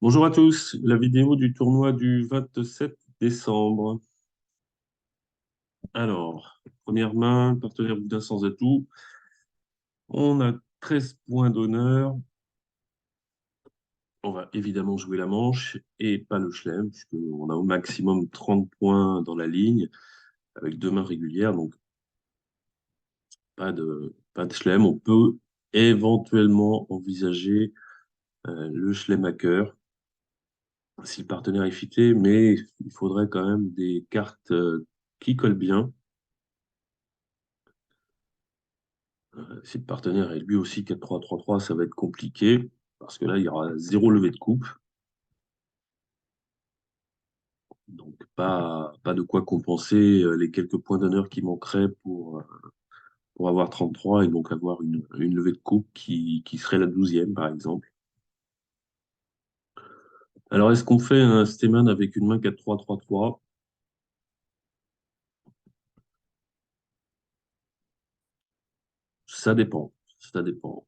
Bonjour à tous, la vidéo du tournoi du 27 décembre. Alors, première main, partenaire Boudin sans atout. On a 13 points d'honneur. On va évidemment jouer la manche et pas le chelem, puisqu'on a au maximum 30 points dans la ligne avec deux mains régulières, donc pas de chelem. On peut éventuellement envisager le chelem à cœur si le partenaire est fité, mais il faudrait quand même des cartes qui collent bien. Si le partenaire est lui aussi 4-3-3-3, ça va être compliqué parce que là, il y aura zéro levée de coupe. Donc, pas de quoi compenser les quelques points d'honneur qui manqueraient pour avoir 33 et donc avoir une levée de coupe qui serait la 12e, par exemple. Alors, est-ce qu'on fait un Steeman avec une main 4-3-3-3? Ça dépend. Ça dépend.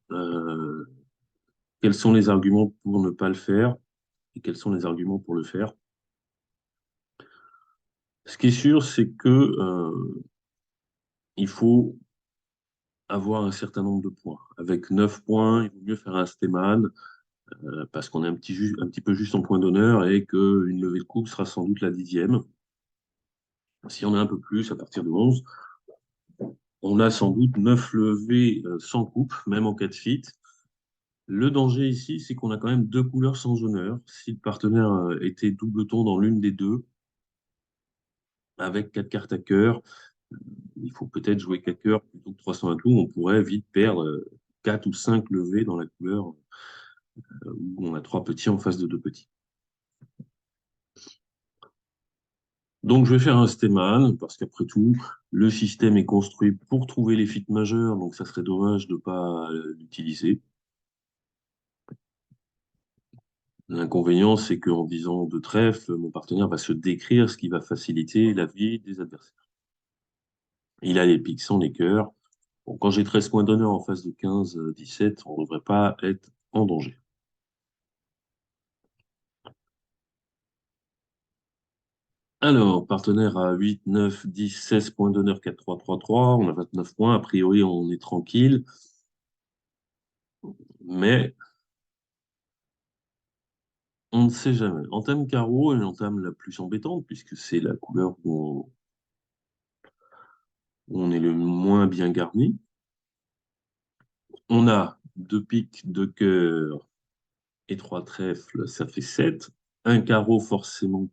Quels sont les arguments pour ne pas le faire et quels sont les arguments pour le faire? Ce qui est sûr, c'est que il faut avoir un certain nombre de points. Avec 9 points, il vaut mieux faire un Steeman parce qu'on est un petit peu juste en point d'honneur et qu'une levée de coupe sera sans doute la 10e. Si on a un peu plus, à partir de 11, on a sans doute 9 levées sans coupe, même en cas de fit. Le danger ici, c'est qu'on a quand même deux couleurs sans honneur. Si le partenaire était double ton dans l'une des deux, avec 4 cartes à cœur, il faut peut-être jouer 4 cœurs plutôt que 300 à tout. On pourrait vite perdre 4 ou 5 levées dans la couleur où on a trois petits en face de deux petits. Donc, je vais faire un Steeman, parce qu'après tout, le système est construit pour trouver les fits majeurs, donc ça serait dommage de ne pas l'utiliser. L'inconvénient, c'est qu'en disant de trèfle, mon partenaire va se décrire, ce qui va faciliter la vie des adversaires. Il a les piques sans les cœurs. Bon, quand j'ai 13 points d'honneur en face de 15, 17, on ne devrait pas être en danger. Alors, partenaire à 8, 9, 10, 16 points d'honneur, 4, 3, 3, 3. On a 29 points. A priori, on est tranquille. Mais on ne sait jamais. Entame carreau est l'entame la plus embêtante, puisque c'est la couleur où on est le moins bien garni. On a deux piques, deux cœurs et trois trèfles, ça fait 7. Un carreau, forcément,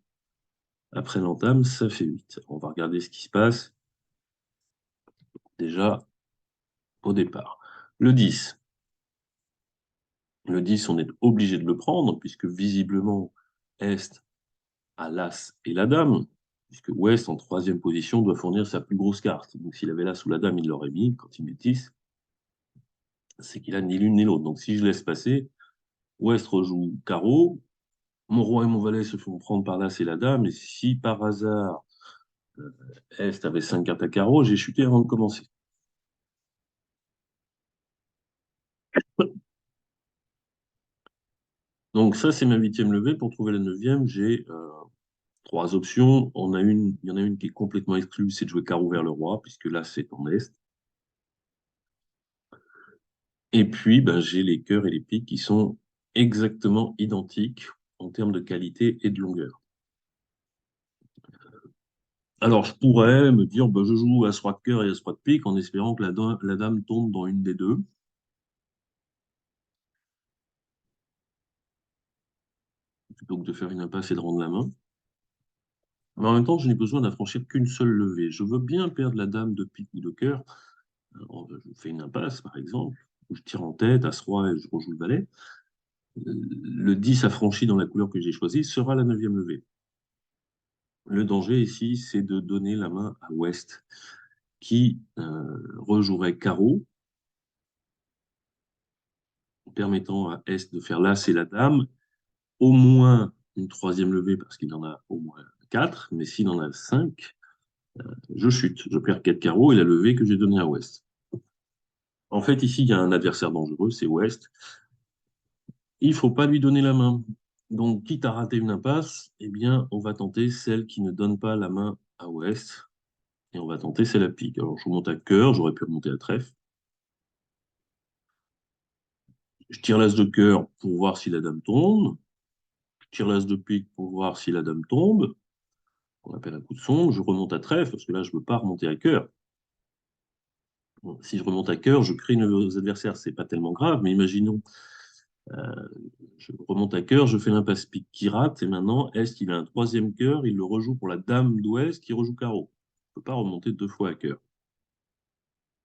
après l'entame, ça fait 8. On va regarder ce qui se passe déjà au départ. Le 10. Le 10, on est obligé de le prendre, puisque visiblement, Est a l'As et la Dame, puisque Ouest, en troisième position, doit fournir sa plus grosse carte. Donc s'il avait l'As ou la Dame, il l'aurait mis. Quand il met 10, c'est qu'il a ni l'une ni l'autre. Donc si je laisse passer, Ouest rejoue carreau, mon roi et mon valet se font prendre par l'As et la Dame, et si par hasard Est avait 5 cartes à carreau, j'ai chuté avant de commencer. Donc ça, c'est ma huitième levée. Pour trouver la neuvième, j'ai trois options. Il y en a une qui est complètement exclue, c'est de jouer carreau vers le roi, puisque là, c'est en Est. Et puis, ben, j'ai les cœurs et les piques qui sont exactement identiques en termes de qualité et de longueur. Alors, je pourrais me dire, ben, je joue à roi de cœur et à roi de pique en espérant que la dame tombe dans une des deux, plutôt que de faire une impasse et de rendre la main. Mais en même temps, je n'ai besoin d'affranchir qu'une seule levée. Je veux bien perdre la dame de pique ou de cœur. Alors, je fais une impasse, par exemple, où je tire en tête, as-roi et je rejoue le valet. Le 10 affranchi dans la couleur que j'ai choisie sera la neuvième levée. Le danger ici, c'est de donner la main à Ouest, qui rejouerait carreau, permettant à Est de faire l'As et la Dame, au moins une troisième levée, parce qu'il en a au moins 4, mais s'il en a 5, je chute. Je perds 4 carreaux et la levée que j'ai donnée à Ouest. En fait, ici, il y a un adversaire dangereux, c'est Ouest. Il ne faut pas lui donner la main. Donc, quitte à rater une impasse, eh bien, on va tenter celle qui ne donne pas la main à Ouest. Et on va tenter celle à pique. Alors, je remonte à cœur, j'aurais pu remonter à trèfle. Je tire l'as de cœur pour voir si la dame tombe. Je tire l'as de pique pour voir si la dame tombe. On appelle un coup de sonde. Je remonte à trèfle, parce que là, je ne veux pas remonter à cœur. Bon, si je remonte à cœur, je crée une aux adversaires. C'est pas tellement grave, mais imaginons, euh, je remonte à cœur, je fais l'impasse pique qui rate, et maintenant, Est, il a un troisième cœur, il le rejoue pour la dame d'Ouest qui rejoue carreau. Je ne peux pas remonter deux fois à cœur.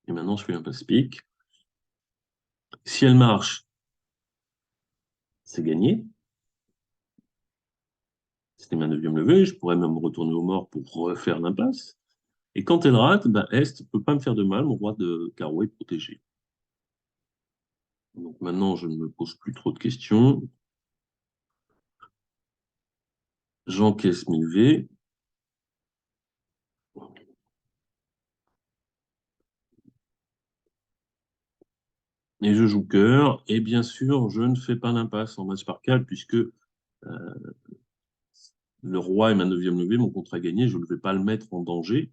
Et maintenant, je fais l'impasse pique. Si elle marche, c'est gagné. C'était ma neuvième levée, je pourrais même retourner au mort pour refaire l'impasse. Et quand elle rate, bah, Est ne peut pas me faire de mal, mon roi de carreau est protégé. Donc maintenant, je ne me pose plus trop de questions. J'encaisse mes levées. Et je joue cœur. Et bien sûr, je ne fais pas l'impasse en match par 4 puisque le roi est ma neuvième levée, mon contrat gagné, je ne vais pas le mettre en danger.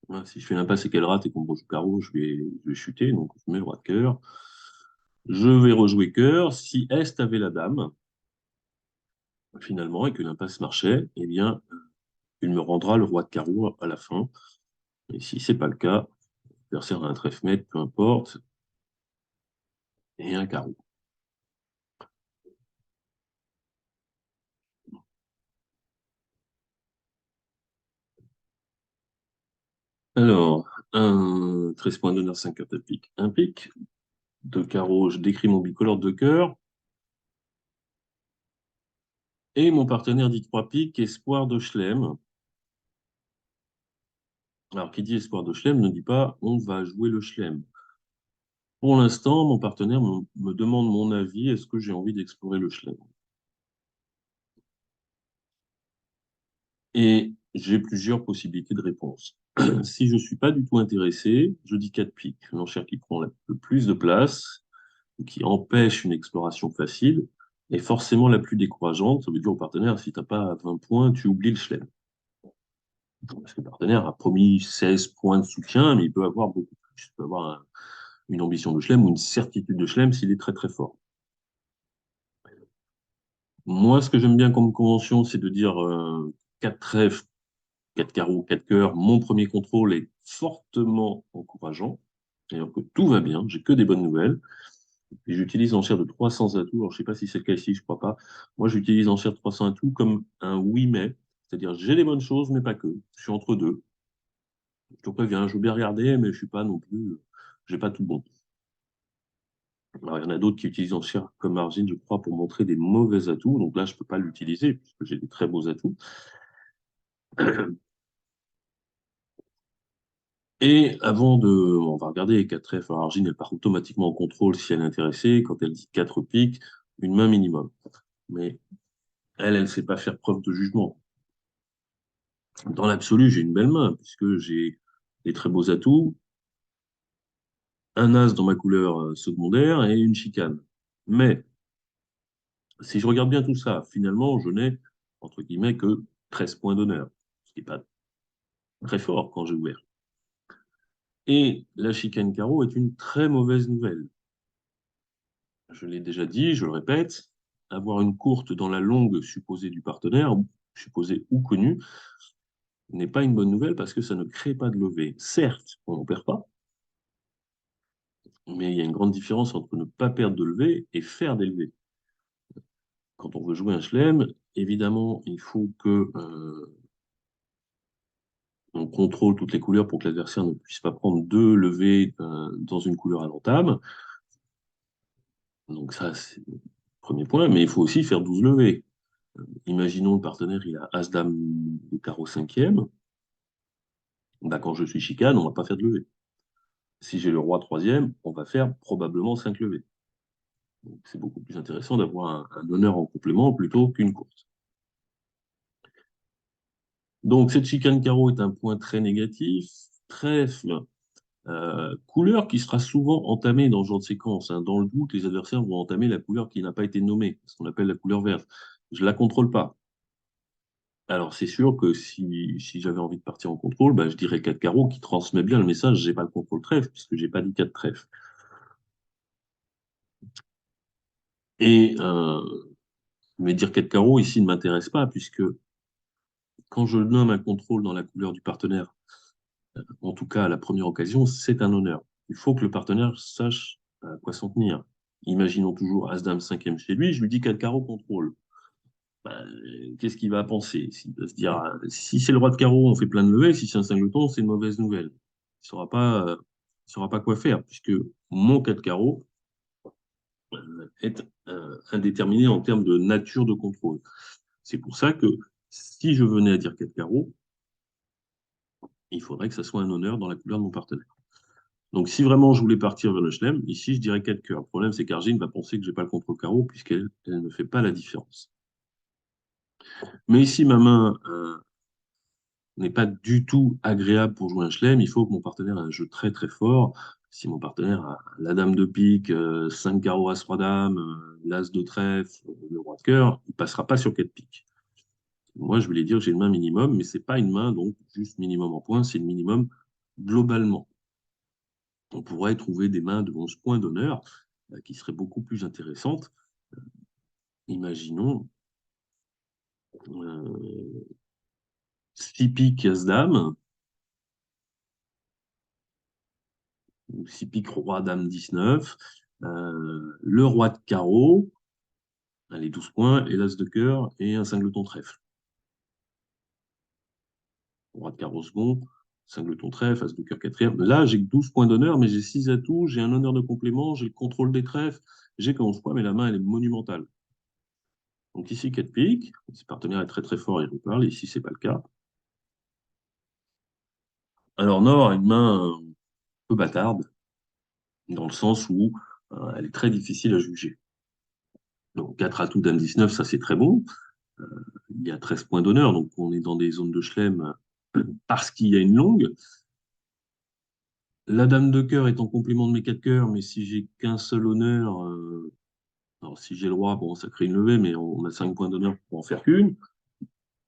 Voilà, si je fais l'impasse et qu'elle rate et qu'on me rejoue carreau, je vais chuter. Donc je mets le roi de cœur. Je vais rejouer cœur. Si Est avait la dame, finalement, et que l'impasse marchait, eh bien, il me rendra le roi de carreau à la fin. Et si c'est pas le cas, l'adversaire a un trèfle maître, peu importe, et un carreau. Alors, un 13 points d'honneur, 5 cartes à pique, un pique. Deux carreaux, je décris mon bicolore de cœur. Et mon partenaire dit 3 piques, espoir de Chelem. Alors, qui dit espoir de Chelem ne dit pas on va jouer le Chelem. Pour l'instant, mon partenaire me demande mon avis, est-ce que j'ai envie d'explorer le Chelem? Et j'ai plusieurs possibilités de réponse. Si je ne suis pas du tout intéressé, je dis 4 piques, l'enchère qui prend le plus de place, qui empêche une exploration facile, est forcément la plus décourageante. Ça veut dire au partenaire, si tu n'as pas 20 points, tu oublies le Chelem. Parce que le partenaire a promis 16 points de soutien, mais il peut avoir beaucoup plus. Il peut avoir une ambition de chelem ou une certitude de chelem s'il est très très fort. Moi, ce que j'aime bien comme convention, c'est de dire 4 trèfles, 4 carreaux, 4 cœurs. Mon premier contrôle est fortement encourageant. C'est-à-dire que tout va bien, j'ai que des bonnes nouvelles. Et j'utilise l'enchère de 300 atouts. Alors, je ne sais pas si c'est le cas ici, je ne crois pas. Moi, j'utilise l'enchère de 300 atouts comme un oui, mais. C'est-à-dire, j'ai les bonnes choses, mais pas que. Je suis entre deux. Je te préviens, je veux bien regarder, mais je suis pas non plus, j'ai pas tout bon. Alors, il y en a d'autres qui utilisent Enchère comme margin, je crois, pour montrer des mauvais atouts. Donc là, je peux pas l'utiliser puisque j'ai des très beaux atouts. Et avant de, on va regarder les 4 F. Alors, Argine, elle part automatiquement en contrôle si elle est intéressée. Quand elle dit 4 piques, une main minimum. Mais elle ne sait pas faire preuve de jugement. Dans l'absolu, j'ai une belle main puisque j'ai des très beaux atouts, un as dans ma couleur secondaire et une chicane. Mais si je regarde bien tout ça, finalement, je n'ai, entre guillemets, que 13 points d'honneur, ce qui n'est pas très fort quand j'ai ouvert. Et la chicane carreau est une très mauvaise nouvelle. Je l'ai déjà dit, je le répète, avoir une courte dans la longue supposée du partenaire, supposée ou connue, n'est pas une bonne nouvelle parce que ça ne crée pas de levée. Certes, on n'en perd pas, mais il y a une grande différence entre ne pas perdre de levée et faire des levées. Quand on veut jouer un chelem, évidemment, il faut que on contrôle toutes les couleurs pour que l'adversaire ne puisse pas prendre deux levées dans une couleur à l'entame. Donc ça, c'est le premier point. Mais il faut aussi faire 12 levées. Imaginons le partenaire, il a As-Dame de carreau cinquième. Bah, quand je suis chicane, on ne va pas faire de levée. Si j'ai le roi troisième, on va faire probablement 5 levées. Donc c'est beaucoup plus intéressant d'avoir un honneur en complément plutôt qu'une courte. Donc cette chicane carreau est un point très négatif. Trèfle, Couleur qui sera souvent entamée dans ce genre de séquence, hein. Dans le doute, les adversaires vont entamer la couleur qui n'a pas été nommée, ce qu'on appelle la couleur verte. Je ne la contrôle pas. Alors, c'est sûr que si j'avais envie de partir en contrôle, bah, je dirais 4 carreaux qui transmet bien le message, j'ai pas le contrôle trèfle, puisque j'ai pas dit 4 trèfle. Et mais dire 4 carreaux ici ne m'intéresse pas, puisque quand je nomme un contrôle dans la couleur du partenaire, en tout cas à la première occasion, c'est un honneur. Il faut que le partenaire sache à quoi s'en tenir. Imaginons toujours As-Dame 5e chez lui, je lui dis 4 carreaux contrôle. Ben, qu'est-ce qu'il va penser? Il va se dire, si c'est le roi de carreau, on fait plein de levées, si c'est un singleton, c'est une mauvaise nouvelle. Il saura pas quoi faire, puisque mon 4 carreaux est indéterminé en termes de nature de contrôle. C'est pour ça que si je venais à dire 4 carreaux, il faudrait que ça soit un honneur dans la couleur de mon partenaire. Donc, si vraiment je voulais partir vers le chelem, ici, je dirais 4 cœurs. Le problème, c'est qu'Argine va penser que je n'ai pas le contrôle carreau, puisqu'elle ne fait pas la différence. Mais ici, ma main n'est pas du tout agréable pour jouer un chelem. Il faut que mon partenaire ait un jeu très très fort. Si mon partenaire a la dame de pique, 5 carreaux, as, roi dame, l'as de trèfle, le roi de cœur, il ne passera pas sur 4 piques. Moi, je voulais dire que j'ai une main minimum, mais ce n'est pas une main, donc juste minimum en points, c'est le minimum globalement. On pourrait trouver des mains de 11 points d'honneur qui seraient beaucoup plus intéressantes. Imaginons 6 piques as-dame, ou 6 piques roi dame 19, le roi de carreau, allez, 12 points, et l'as de cœur et un singleton trèfle. Roi de carreau second, singleton trèfle, as de cœur quatrième. Là, j'ai que 12 points d'honneur, mais j'ai 6 atouts, j'ai un honneur de complément, j'ai le contrôle des trèfles, j'ai que 11 points, mais la main, elle est monumentale. Donc ici, 4 piques. Si le partenaire est très très fort, il vous parle. Ici, c'est pas le cas. Alors, Nord a une main un peu bâtarde, dans le sens où elle est très difficile à juger. Donc, 4 atouts, dame 19, ça c'est très bon. Euh, il y a 13 points d'honneur, donc on est dans des zones de chelem parce qu'il y a une longue. La dame de cœur est en complément de mes 4 cœurs, mais si j'ai qu'un seul honneur, alors si j'ai le roi, bon, ça crée une levée, mais on a 5 points d'honneur pour en faire qu'une.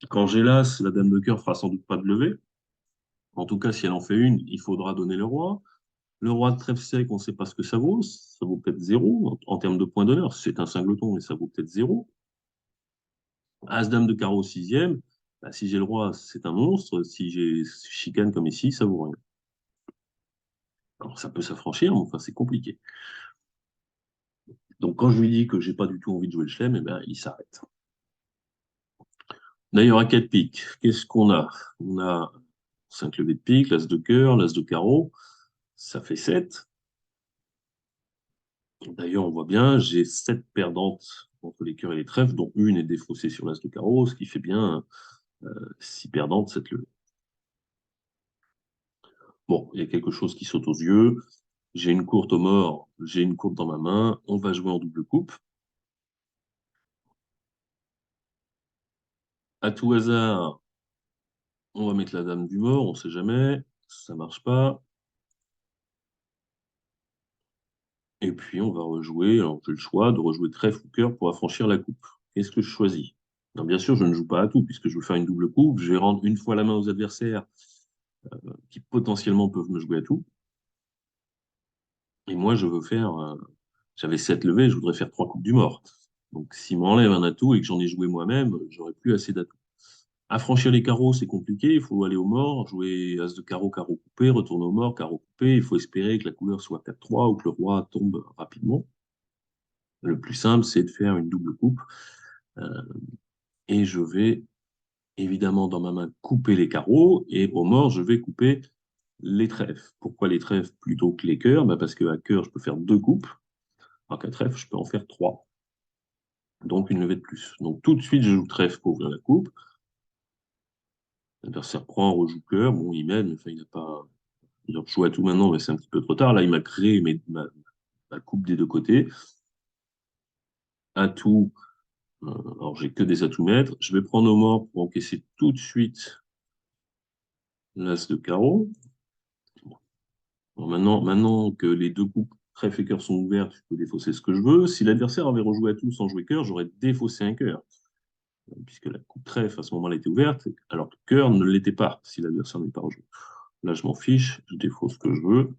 Quand j'ai l'as, la dame de cœur fera sans doute pas de levée. En tout cas, si elle en fait une, il faudra donner le roi. Le roi de trèfle sec, on ne sait pas ce que ça vaut. Ça vaut peut-être zéro en termes de points d'honneur. C'est un singleton, mais ça vaut peut-être zéro. As-dame de carreau sixième, bah, si j'ai le roi, c'est un monstre. Si j'ai chicane comme ici, ça vaut rien. Alors ça peut s'affranchir, mais enfin c'est compliqué. Donc quand je lui dis que j'ai pas du tout envie de jouer le chelem, eh ben, il s'arrête. D'ailleurs, à 4 piques, qu'est-ce qu'on a? On a 5 levées de pique, l'as de cœur, l'as de carreau, ça fait 7. D'ailleurs, on voit bien, j'ai 7 perdantes entre les cœurs et les trèfles, dont une est défaussée sur l'as de carreau, ce qui fait bien 6 perdantes, 7 levées. Bon, il y a quelque chose qui saute aux yeux. J'ai une courte au mort, j'ai une courte dans ma main, on va jouer en double coupe. À tout hasard, on va mettre la dame du mort, on ne sait jamais, ça marche pas. Et puis on va rejouer, alors j'ai le choix de rejouer trèfle ou cœur pour affranchir la coupe. Qu'est-ce que je choisis? Non, bien sûr, je ne joue pas à tout, puisque je veux faire une double coupe, je vais rendre une fois la main aux adversaires qui potentiellement peuvent me jouer à tout. Et moi, je veux faire, j'avais 7 levées, je voudrais faire 3 coupes du mort. Donc s'il m'enlève un atout et que j'en ai joué moi-même, j'aurais plus assez d'atouts. Affranchir les carreaux, c'est compliqué. Il faut aller au mort, jouer as de carreau, carreau coupé, retourner au mort, carreau coupé. Il faut espérer que la couleur soit 4-3 ou que le roi tombe rapidement. Le plus simple, c'est de faire une double coupe. Euh, et je vais évidemment dans ma main couper les carreaux. Et au mort, je vais couper les trèfles. Pourquoi les trèfles plutôt que les cœurs? Bah parce qu'à cœur, je peux faire 2 coupes. Alors qu'à trèfle, je peux en faire 3. Donc une levée de plus. Donc tout de suite, je joue trèfle pour ouvrir la coupe. L'adversaire prend, rejoue cœur. Bon, il mène, mais enfin, il n'a pas. Il joue à tout maintenant, mais c'est un petit peu trop tard. Là, il m'a créé ma coupe des deux côtés. Atout, alors j'ai que des atouts maîtres. Je vais prendre au mort pour encaisser tout de suite l'as de carreau. Bon, maintenant que les deux coupes trèfle et cœur sont ouvertes, je peux défausser ce que je veux. Si l'adversaire avait rejoué à tout sans jouer cœur, j'aurais défaussé un cœur, puisque la coupe trèfle à ce moment-là était ouverte, alors que cœur ne l'était pas si l'adversaire n'est pas rejoué. Là, je m'en fiche, je défausse ce que je veux.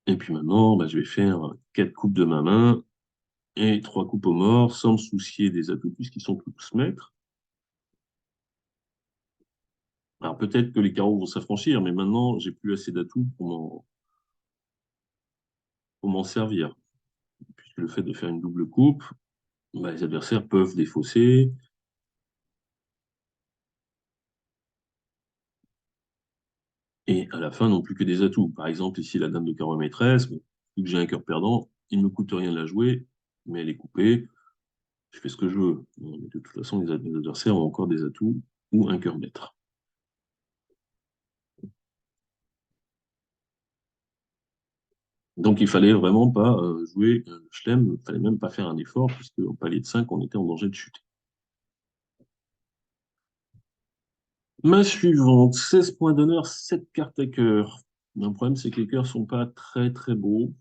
Et puis maintenant, bah, je vais faire 4 coupes de ma main et 3 coupes au mort, sans me soucier des atouts, puisqu'ils sont tous maîtres. Alors peut-être que les carreaux vont s'affranchir, mais maintenant, j'ai plus assez d'atouts pour m'en servir. Puisque le fait de faire une double coupe, bah, les adversaires peuvent défausser. Et à la fin, non plus que des atouts. Par exemple, ici, la dame de carreau est maîtresse. Bon, vu que j'ai un cœur perdant, il ne me coûte rien de la jouer, mais elle est coupée. Je fais ce que je veux. Bon, mais de toute façon, les adversaires ont encore des atouts ou un cœur maître. Donc, il fallait vraiment pas jouer le chelem. Il fallait même pas faire un effort, puisque au palier de 5, on était en danger de chuter. Ma suivante, 16 points d'honneur, 7 cartes à cœur. Le problème, c'est que les cœurs sont pas très très beaux.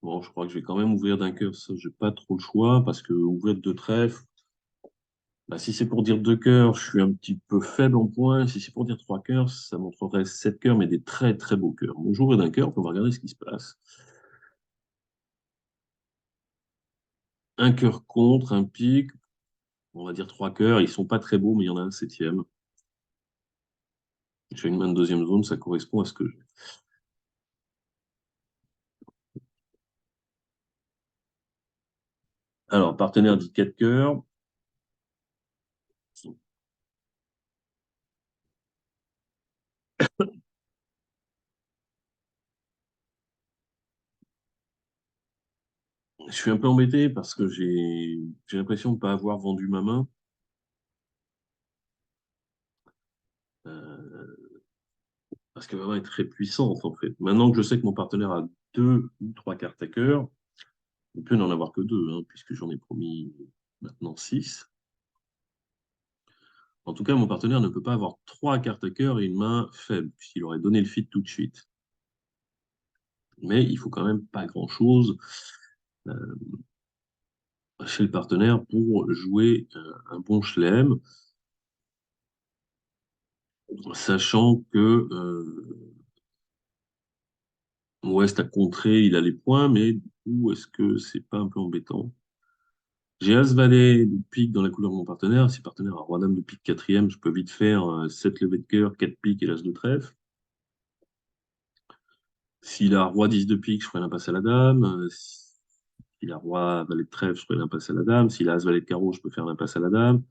Bon, je crois que je vais quand même ouvrir d'un cœur, ça, j'ai pas trop le choix, parce que ouvrir deux trèfles, bah, si c'est pour dire deux cœurs, je suis un petit peu faible en points. Si c'est pour dire trois cœurs, ça montrerait sept cœurs, mais des très très beaux cœurs. Donc j'ouvre d'un cœur, on va regarder ce qui se passe. Un cœur contre, un pique, on va dire trois cœurs, ils sont pas très beaux, mais il y en a un septième. J'ai une main de deuxième zone, ça correspond à ce que j'ai. Alors, partenaire dit quatre cœurs. Je suis un peu embêté parce que j'ai l'impression de ne pas avoir vendu ma main. Euh, Parce que ma main est très puissante, en fait. Maintenant que je sais que mon partenaire a deux ou trois cartes à cœur, il peut n'en avoir que deux, hein, puisque j'en ai promis maintenant six. En tout cas, mon partenaire ne peut pas avoir trois cartes à cœur et une main faible, puisqu'il aurait donné le fit tout de suite. Mais il faut quand même pas grand-chose euh, chez le partenaire pour jouer un bon chelem, sachant que Ouest a contré, il a les points, mais du coup, est-ce que c'est pas un peu embêtant? J'ai As-Valet de pique dans la couleur de mon partenaire. Si le partenaire a Roi-Dame de pique quatrième, je peux vite faire 7 levées de cœur, 4 piques et l'As de trèfle. S'il a Roi-10 de pique, je ferai l'impasse à la Dame. S'il a Roi-Valet de trèfle, je ferai l'impasse à la Dame. S'il a As-Valet de carreau, je peux faire l'impasse à la Dame.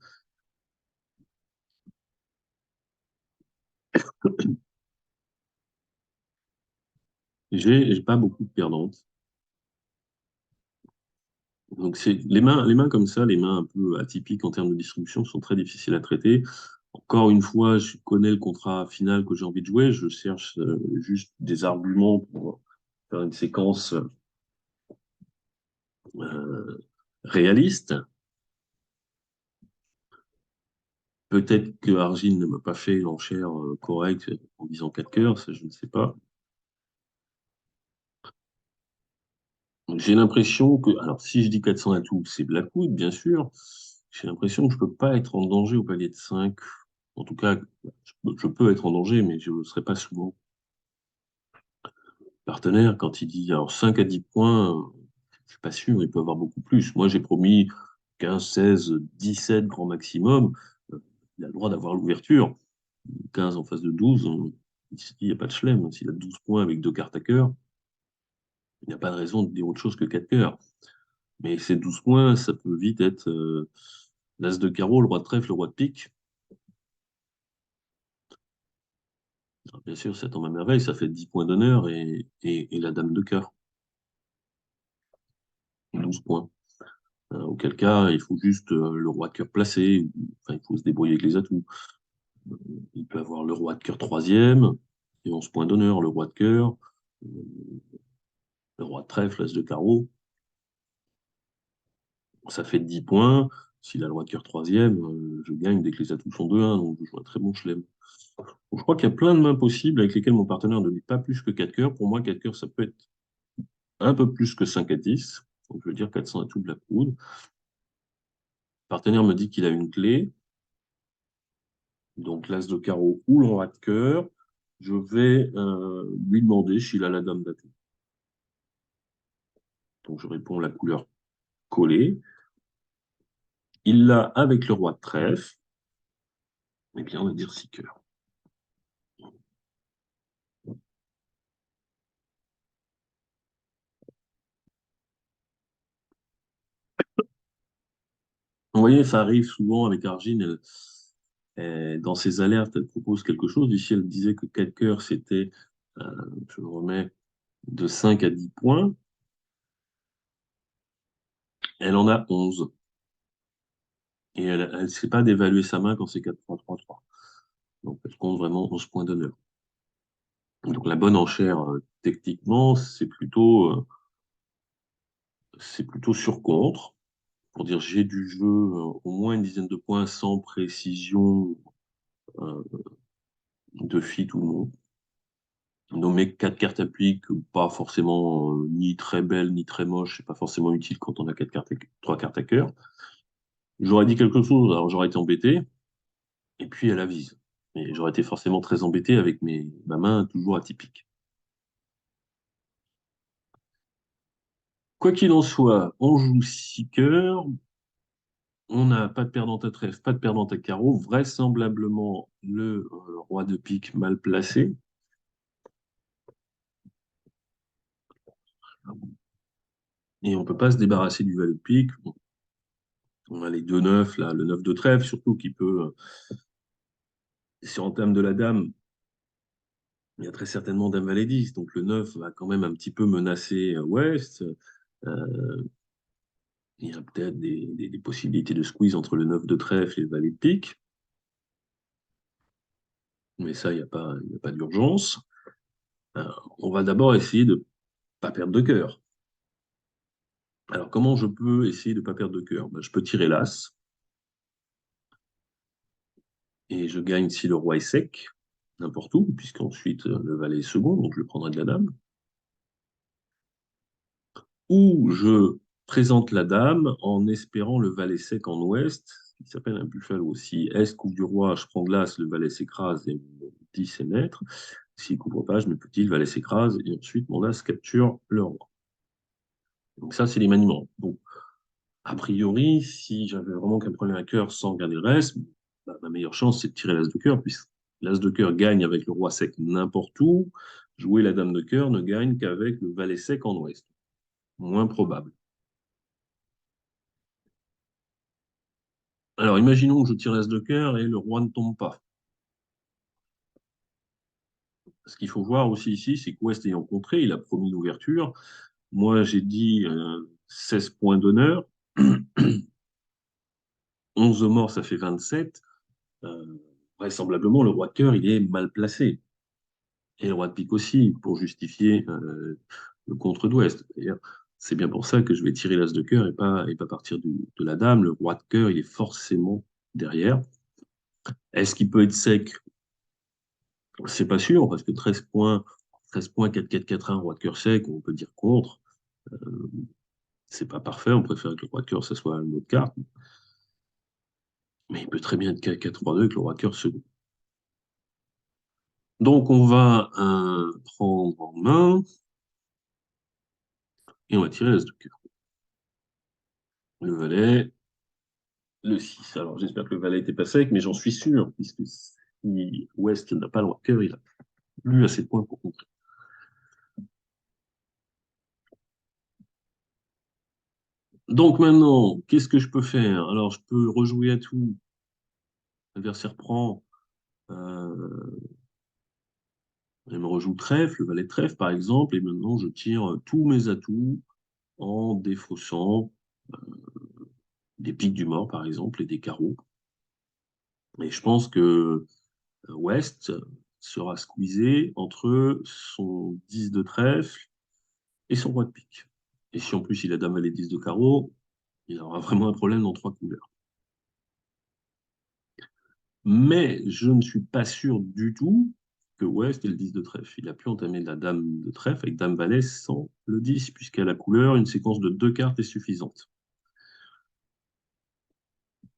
J'ai pas beaucoup de perdantes. Donc c'est les mains comme ça, les mains un peu atypiques en termes de distribution sont très difficiles à traiter. Encore une fois, je connais le contrat final que j'ai envie de jouer. Je cherche juste des arguments pour faire une séquence euh, réaliste. Peut-être que Argile ne m'a pas fait l'enchère correcte en disant 4 cœurs, ça je ne sais pas. Donc, j'ai l'impression que, alors si je dis 400 à tout, c'est Blackwood, bien sûr. J'ai l'impression que je ne peux pas être en danger au palier de 5. En tout cas, je peux être en danger, mais je ne le serai pas souvent. Partenaire, quand il dit alors 5 à 10 points, je suis pas sûr, il peut avoir beaucoup plus. Moi, j'ai promis 15, 16, 17 grand maximum. Il a le droit d'avoir l'ouverture. 15 en face de 12, ici, il n'y a pas de chelem. S'il a 12 points avec deux cartes à cœur, il n'y a pas de raison de dire autre chose que 4 cœurs. Mais ces 12 points, ça peut vite être l'as de carreau, le roi de trèfle, le roi de pique. Alors, bien sûr, ça tombe à merveille, ça fait 10 points d'honneur et la dame de cœur, 12 points. Auquel cas, il faut juste le roi de cœur placé, enfin, il faut se débrouiller avec les atouts. Euh, Il peut avoir le roi de cœur troisième, et 11 points d'honneur, le roi de cœur, euh, le roi de trèfle, l'as de carreau, ça fait 10 points. S'il a le roi de cœur troisième, je gagne dès que les atouts sont 2-1, donc je joue un très bon chelem. Donc, je crois qu'il y a plein de mains possibles avec lesquelles mon partenaire ne lit pas plus que 4 cœurs. Pour moi, 4 cœurs, ça peut être un peu plus que 5 à 10. Donc, je veux dire 400 atouts de la poudre. Le partenaire me dit qu'il a une clé, donc l'as de carreau ou le roi de cœur. Je vais lui demander s'il a la dame d'atout. Donc, je réponds la couleur collée. Il l'a avec le roi de trèfle. Eh bien, on va dire 6 cœurs. Vous voyez, ça arrive souvent avec Argine. Dans ses alertes, elle propose quelque chose. Ici, elle disait que 4 cœurs, c'était, je le remets, de 5 à 10 points. Elle en a 11. Et elle ne sait pas d'évaluer sa main quand c'est 4-3-3-3. Donc, elle compte vraiment 11 points d'honneur. Donc, la bonne enchère, techniquement, c'est plutôt sur contre. Pour dire j'ai du jeu au moins une dizaine de points sans précision euh, de fit ou non. Nommer 4 cartes à pique, pas forcément ni très belle ni très moche, c'est pas forcément utile quand on a 3 cartes à cœur. J'aurais dit quelque chose, alors j'aurais été embêté, et puis elle avise. Et j'aurais été forcément très embêté avec ma main toujours atypique. Quoi qu'il en soit, on joue 6 cœurs, on n'a pas de perdante à trèfle, pas de perdante à carreau, vraisemblablement le roi de pique mal placé. Et on ne peut pas se débarrasser du valet de pique. On a les 2-9, là, le 9 de trèfle, surtout qui peut, si on entame de la dame, il y a très certainement dame valet 10. Donc le 9 va quand même un petit peu menacer Ouest. Il y a peut-être des possibilités de squeeze entre le 9 de trèfle et le valet de pique. Mais ça, il y a pas d'urgence. Euh, on va d'abord essayer de ne pas perdre de cœur. Alors, comment je peux essayer de ne pas perdre de cœur? Ben, je peux tirer l'as. Et je gagne si le roi est sec, n'importe où, puisqu'ensuite le valet est second, donc je le prendrai de la dame. Ou je présente la dame en espérant le valet sec en ouest, qui s'appelle un buffalo aussi. Est, coupe du roi, je prends de l'as, le valet s'écrase et mon 10 est maître. S'il ne couvre pas, je mets petit, le valet s'écrase, et ensuite mon as capture le roi. Donc ça, c'est les maniements. Donc, a priori, si j'avais vraiment qu'un problème à cœur sans regarder le reste, bah, ma meilleure chance, c'est de tirer l'as de cœur, puisque l'as de cœur gagne avec le roi sec n'importe où. Jouer la dame de cœur ne gagne qu'avec le valet sec en ouest. Moins probable. Alors, imaginons que je tire l'as de cœur et le roi ne tombe pas. Ce qu'il faut voir aussi ici, c'est qu'Ouest ayant contré, il a promis l'ouverture. Moi, j'ai dit 16 points d'honneur. 11 morts, ça fait 27. Vraisemblablement, le roi de cœur, il est mal placé. Et le roi de pique aussi, pour justifier le contre d'Ouest. D'ailleurs, c'est bien pour ça que je vais tirer l'as de cœur et pas partir de la dame. Le roi de cœur, il est forcément derrière. Est-ce qu'il peut être sec? C'est pas sûr, parce que 13 points 4-4-4-1, roi de cœur sec, on peut dire contre. Euh, c'est pas parfait, on préfère que le roi de cœur, ça soit une autre carte. Mais il peut très bien être 4-4-3-2 avec le roi de cœur second. Donc on va prendre en main et on va tirer l'as de cœur. Le valet, le 6. Alors j'espère que le valet était pas sec, mais j'en suis sûr, puisque si West n'a pas le roi de cœur, il a plus assez de points pour contrer. Donc maintenant, qu'est-ce que je peux faire? Alors je peux rejouer à tout. L'adversaire prend, elle me rejoue trèfle, le valet de trèfle par exemple, et maintenant je tire tous mes atouts en défaussant des piques du mort par exemple et des carreaux. Et je pense que West sera squeezé entre son 10 de trèfle et son roi de pique. Et si en plus il a dame valet 10 de carreau, il aura vraiment un problème dans trois couleurs. Mais je ne suis pas sûr du tout que West ait le 10 de trèfle. Il a pu entamer la dame de trèfle avec dame valet sans le 10, puisqu'à la couleur, une séquence de deux cartes est suffisante.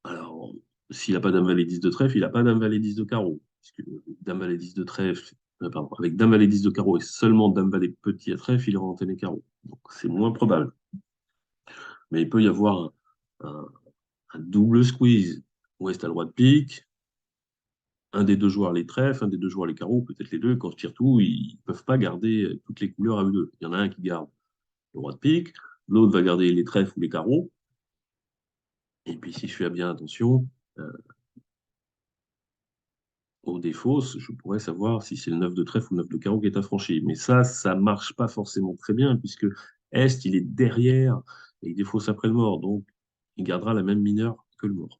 Alors, s'il n'a pas dame valet 10 de trèfle, il n'a pas dame valet 10 de carreau. Puisque dame valet 10 de trèfle, pardon, avec dame valet 10 de carreau et seulement dame valet petit à trèfle, il aura entamé carreau. Donc c'est moins probable. Mais il peut y avoir un, un double squeeze. West a le roi de pique, un des deux joueurs les trèfles, un des deux joueurs les carreaux, peut-être les deux. Quand je tire tout, ils ne peuvent pas garder toutes les couleurs à eux deux. Il y en a un qui garde le roi de pique, l'autre va garder les trèfles ou les carreaux. Et puis si je fais bien attention, euh, au défaut, je pourrais savoir si c'est le 9 de trèfle ou le 9 de carreau qui est affranchi. Mais ça marche pas forcément très bien, puisque Est, il est derrière et il défausse après le mort. Donc, il gardera la même mineure que le mort.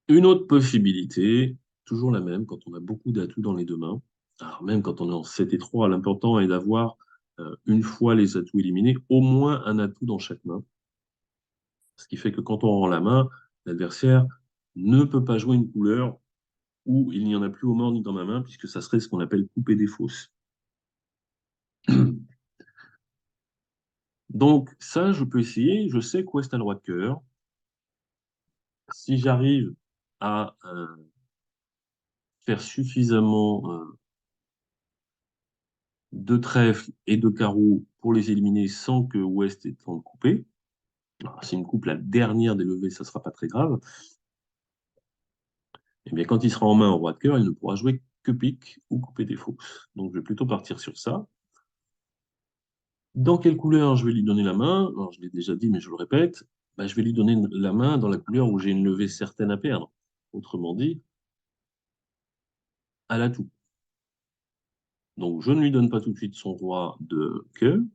Une autre possibilité, toujours la même, quand on a beaucoup d'atouts dans les deux mains, alors même quand on est en 7 et 3, l'important est d'avoir, une fois les atouts éliminés, au moins un atout dans chaque main. Ce qui fait que quand on rend la main, l'adversaire ne peut pas jouer une couleur où il n'y en a plus au mort ni dans ma main, puisque ça serait ce qu'on appelle couper des fausses. Donc ça, je peux essayer. Je sais qu'Ouest a le roi de cœur. Si j'arrive à faire suffisamment de trèfle et de carreaux pour les éliminer sans que West ait temps de couper, alors, s'il me coupe la dernière des levées, ça ne sera pas très grave. Et bien, quand il sera en main au roi de cœur, il ne pourra jouer que pique ou couper des fausses. Donc, je vais plutôt partir sur ça. Dans quelle couleur je vais lui donner la main? Alors, je l'ai déjà dit, mais je le répète. Bah, je vais lui donner la main dans la couleur où j'ai une levée certaine à perdre. Autrement dit, à l'atout. Donc, je ne lui donne pas tout de suite son roi de queue.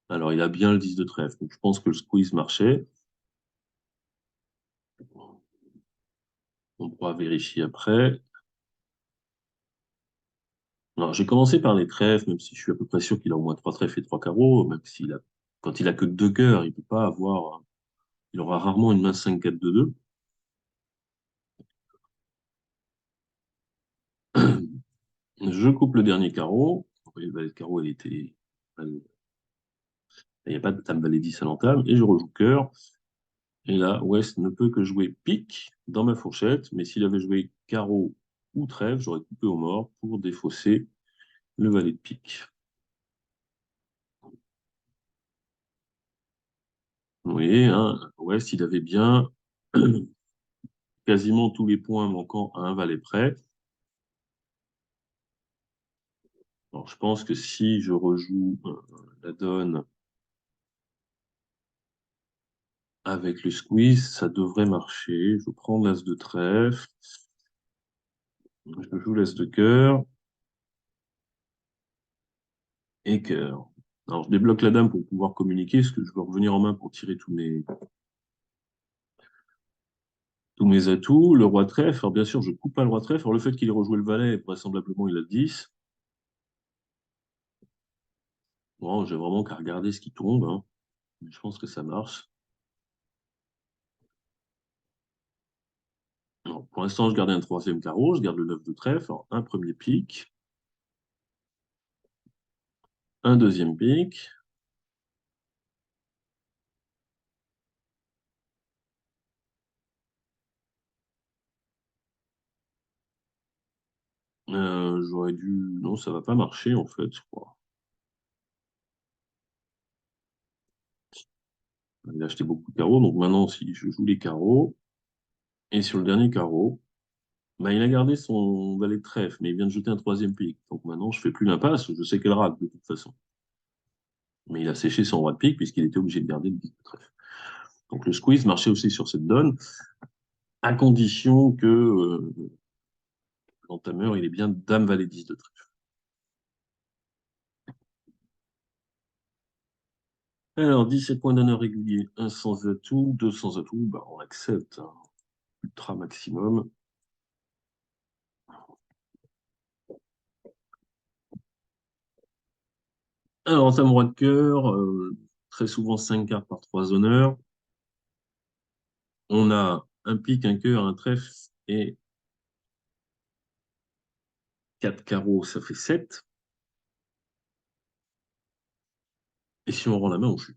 Alors, il a bien le 10 de trèfle. Donc, je pense que le squeeze marchait. On pourra vérifier après. Alors, j'ai commencé par les trèfles, même si je suis à peu près sûr qu'il a au moins trois trèfles et trois carreaux, même s'il a, quand il a que deux cœurs, il peut pas avoir, il aura rarement une main 5-4-2-2. Je coupe le dernier carreau. Vous voyez, le valet de carreau, il n'y a pas de dame valet 10 à l'entame, et je rejoue cœur. Et là, West ne peut que jouer pique dans ma fourchette, mais s'il avait joué carreau ou trèfle, j'aurais coupé au mort pour défausser le valet de pique. Vous voyez, hein, West, il avait bien quasiment tous les points manquant à un valet près. Alors, je pense que si je rejoue la donne avec le squeeze, ça devrait marcher. Je vais prendre l'as de trèfle, je joue l'as de cœur et cœur. Alors, je débloque la dame pour pouvoir communiquer, parce que je veux revenir en main pour tirer tous mes atouts. Le roi trèfle, alors bien sûr, je coupe pas le roi trèfle. Alors, le fait qu'il ait rejoué le valet, vraisemblablement, il a le 10. Bon, j'ai vraiment qu'à regarder ce qui tombe, hein. Je pense que ça marche. Alors, pour l'instant, je garde un troisième carreau, je garde le 9 de trèfle. Alors, un premier pic, un deuxième pic. J'aurais dû... Non, ça va pas marcher, en fait, je crois. Il a acheté beaucoup de carreaux, donc maintenant, si je joue les carreaux, et sur le dernier carreau, bah, il a gardé son valet de trèfle, mais il vient de jeter un troisième pic. Donc maintenant, je fais plus l'impasse, je sais qu'elle rate, de toute façon. Mais il a séché son roi de pique, puisqu'il était obligé de garder le 10 de trèfle. Donc le squeeze marchait aussi sur cette donne, à condition que l'entameur, il est bien dame-valet 10 de trèfle. Alors, 17 points d'honneur régulier, un sans atout, deux sans atout, bah, on accepte, hein. Ultra maximum. Alors, entame roi de cœur, très souvent 5 cartes par 3 honneurs. On a un pique, un cœur, un trèfle et 4 carreaux, ça fait 7. Et si on rend la main, on chute.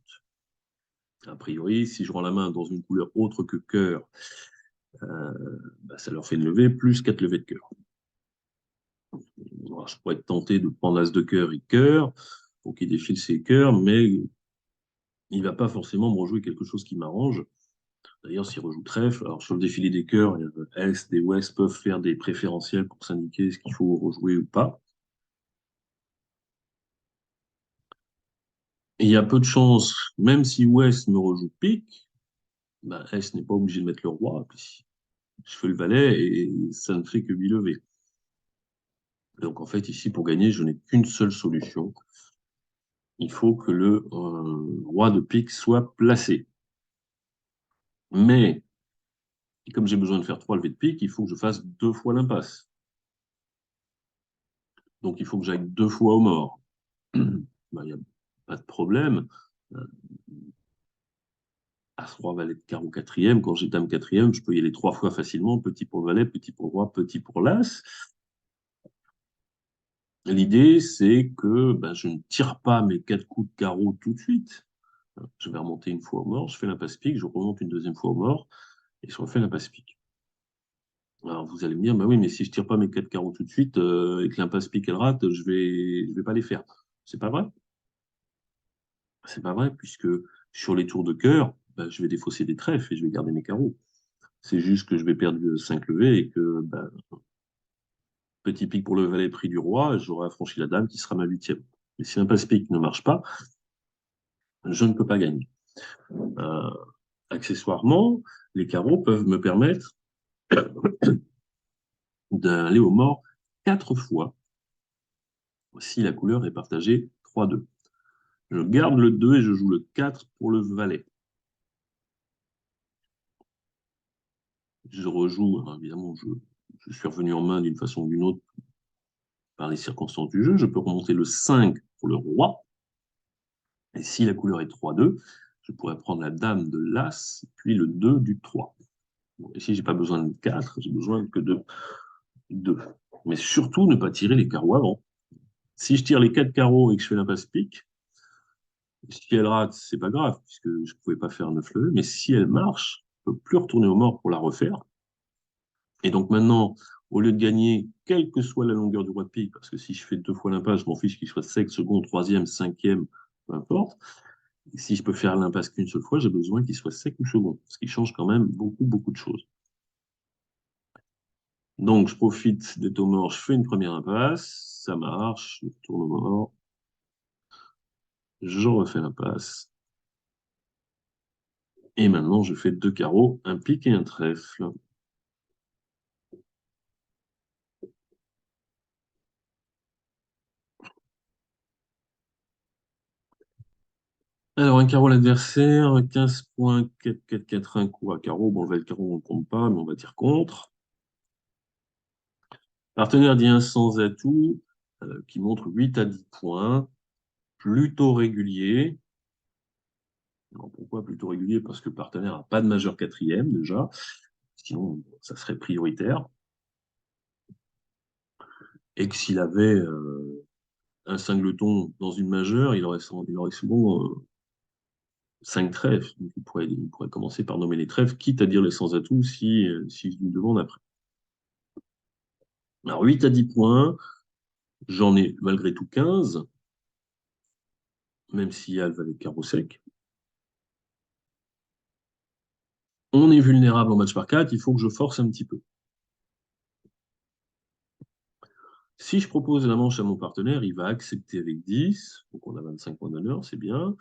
A priori, si je rends la main dans une couleur autre que cœur, euh, bah, ça leur fait une levée, plus 4 levées de cœur. Alors, je pourrais être tenté de prendre as de cœur et cœur pour qu'il défile ses cœurs, mais il ne va pas forcément me rejouer quelque chose qui m'arrange. D'ailleurs, s'il rejoue trèfle, alors sur le défilé des cœurs, Est et Ouest peuvent faire des préférentiels pour s'indiquer ce qu'il faut rejouer ou pas. Et il y a peu de chances, même si Ouest me rejoue pique, ben, Est n'est pas obligé de mettre le roi, puis je fais le valet et ça ne fait que 8 levées. Donc en fait, ici, pour gagner, je n'ai qu'une seule solution. Il faut que le roi de pique soit placé. Mais comme j'ai besoin de faire 3 levées de pique, il faut que je fasse 2 fois l'impasse. Donc il faut que j'aille 2 fois au mort. Ben, il n'y a pas de problème. Euh, As-roi, valet de carreau quatrième, quand j'ai dame quatrième, je peux y aller 3 fois facilement. Petit pour le valet, petit pour le roi, petit pour l'as. L'idée, c'est que ben, je ne tire pas mes 4 coups de carreau tout de suite. Je vais remonter une fois au mort, je fais l'impasse pique, je remonte une deuxième fois au mort, et je refais l'impasse pique. Alors vous allez me dire, bah oui, mais si je tire pas mes 4 carreaux tout de suite et que l'impasse pique elle rate, je vais pas les faire. C'est pas vrai. C'est pas vrai, puisque sur les tours de cœur, bah, je vais défausser des trèfles et je vais garder mes carreaux. C'est juste que je vais perdre 5 levées et que bah, petit pique pour le valet prix du roi, j'aurai affranchi la dame qui sera ma huitième. Mais si l'impasse pique ne marche pas, je ne peux pas gagner. Euh, Accessoirement, les carreaux peuvent me permettre d'aller au mort 4 fois si la couleur est partagée 3-2. Je garde le 2 et je joue le 4 pour le valet. Je rejoue, hein, évidemment, je suis revenu en main d'une façon ou d'une autre par les circonstances du jeu. Je peux remonter le 5 pour le roi. Et si la couleur est 3-2, je pourrais prendre la dame de l'as, puis le 2 du 3. Bon, ici, je n'ai pas besoin de 4, j'ai besoin que de 2. Mais surtout, ne pas tirer les carreaux avant. Si je tire les 4 carreaux et que je fais l'impasse pique, si elle rate, c'est pas grave, puisque je ne pouvais pas faire 9 levées, mais si elle marche, je ne peux plus retourner au mort pour la refaire. Et donc maintenant, au lieu de gagner, quelle que soit la longueur du roi de pique, parce que si je fais 2 fois l'impasse, je m'en fiche qu'il soit sec, second, troisième, cinquième, peu importe. Et si je peux faire l'impasse qu'une seule fois, j'ai besoin qu'il soit sec ou second, ce qui change quand même beaucoup, beaucoup de choses. Donc je profite des taux morts, je fais une première impasse, ça marche, je tourne au mort, je refais l'impasse. Et maintenant, je fais 2 carreaux, un pique et un trèfle. Alors, un carreau à l'adversaire, 15 points, 4, 4, 4, 1, coup à carreau. Bon, le carreau, on ne compte pas, mais on va dire contre. Partenaire dit un sans atout, qui montre 8 à 10 points, plutôt régulier. Alors, pourquoi plutôt régulier? Parce que le partenaire n'a pas de majeur quatrième, déjà. Sinon, ça serait prioritaire. Et que s'il avait un singleton dans une majeure, il aurait souvent 5 trèfles. Donc, il pourrait commencer par nommer les trèfles, quitte à dire les sans atouts si je lui demande après. Alors, 8 à 10 points, j'en ai malgré tout 15, même s'il y a le valet de carreau sec. On est vulnérable en match par 4, il faut que je force un petit peu. Si je propose la manche à mon partenaire, il va accepter avec 10, donc on a 25 points d'honneur, c'est bien.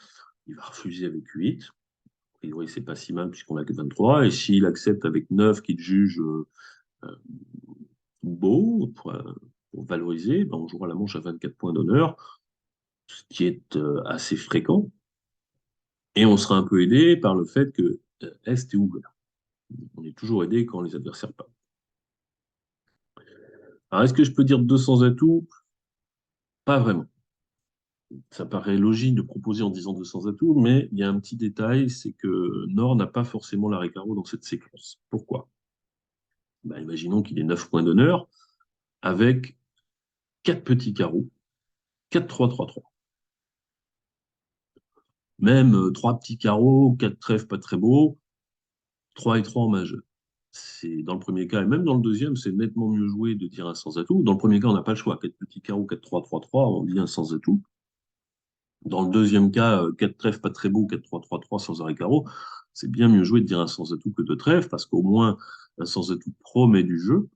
Il va refuser avec 8. A priori, c'est pas si mal puisqu'on a que 23. Et s'il accepte avec 9, qu'il juge euh, beau pour valoriser, ben on jouera la manche à 24 points d'honneur, ce qui est assez fréquent. Et on sera un peu aidé par le fait que Est est ouvert. On est toujours aidé quand les adversaires partent. Alors, est-ce que je peux dire 200 atouts? Pas vraiment. Ça paraît logique de proposer en disant 2 sans atout, mais il y a un petit détail, c'est que Nord n'a pas forcément l'arrêt carreau dans cette séquence. Pourquoi? Bah, imaginons qu'il ait 9 points d'honneur avec 4 petits carreaux, 4, 3, 3, 3. Même 3 petits carreaux, 4 trèfles pas très beaux, 3 et 3 en majeur. C'est dans le premier cas, et même dans le deuxième, c'est nettement mieux joué de dire un sans atout. Dans le premier cas, on n'a pas le choix. 4 petits carreaux, 4, 3, 3, 3, on dit un sans atout. Dans le deuxième cas, 4 trèfles pas très beaux, 4, 3, 3, 3 sans arrêt carreau, c'est bien mieux joué de dire un sans atout que deux trèfles, parce qu'au moins, un sans atout promet du jeu,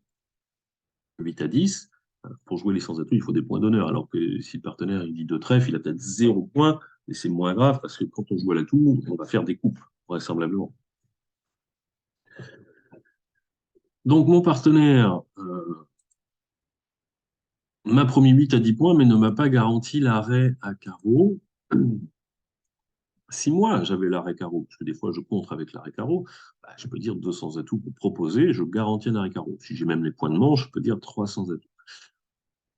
8 à 10. Pour jouer les sans atout, il faut des points d'honneur, alors que si le partenaire il dit deux trèfles, il a peut-être 0 points, et c'est moins grave, parce que quand on joue à l'atout, on va faire des coupes, vraisemblablement. Donc mon partenaire m'a promis 8 à 10 points, mais ne m'a pas garanti l'arrêt à carreau. Si moi j'avais l'arrêt carreau, parce que des fois je contre avec l'arrêt carreau, bah, je peux dire 200 atouts pour proposer, je garantis un arrêt carreau. Si j'ai même les points de manche, je peux dire 300 atouts.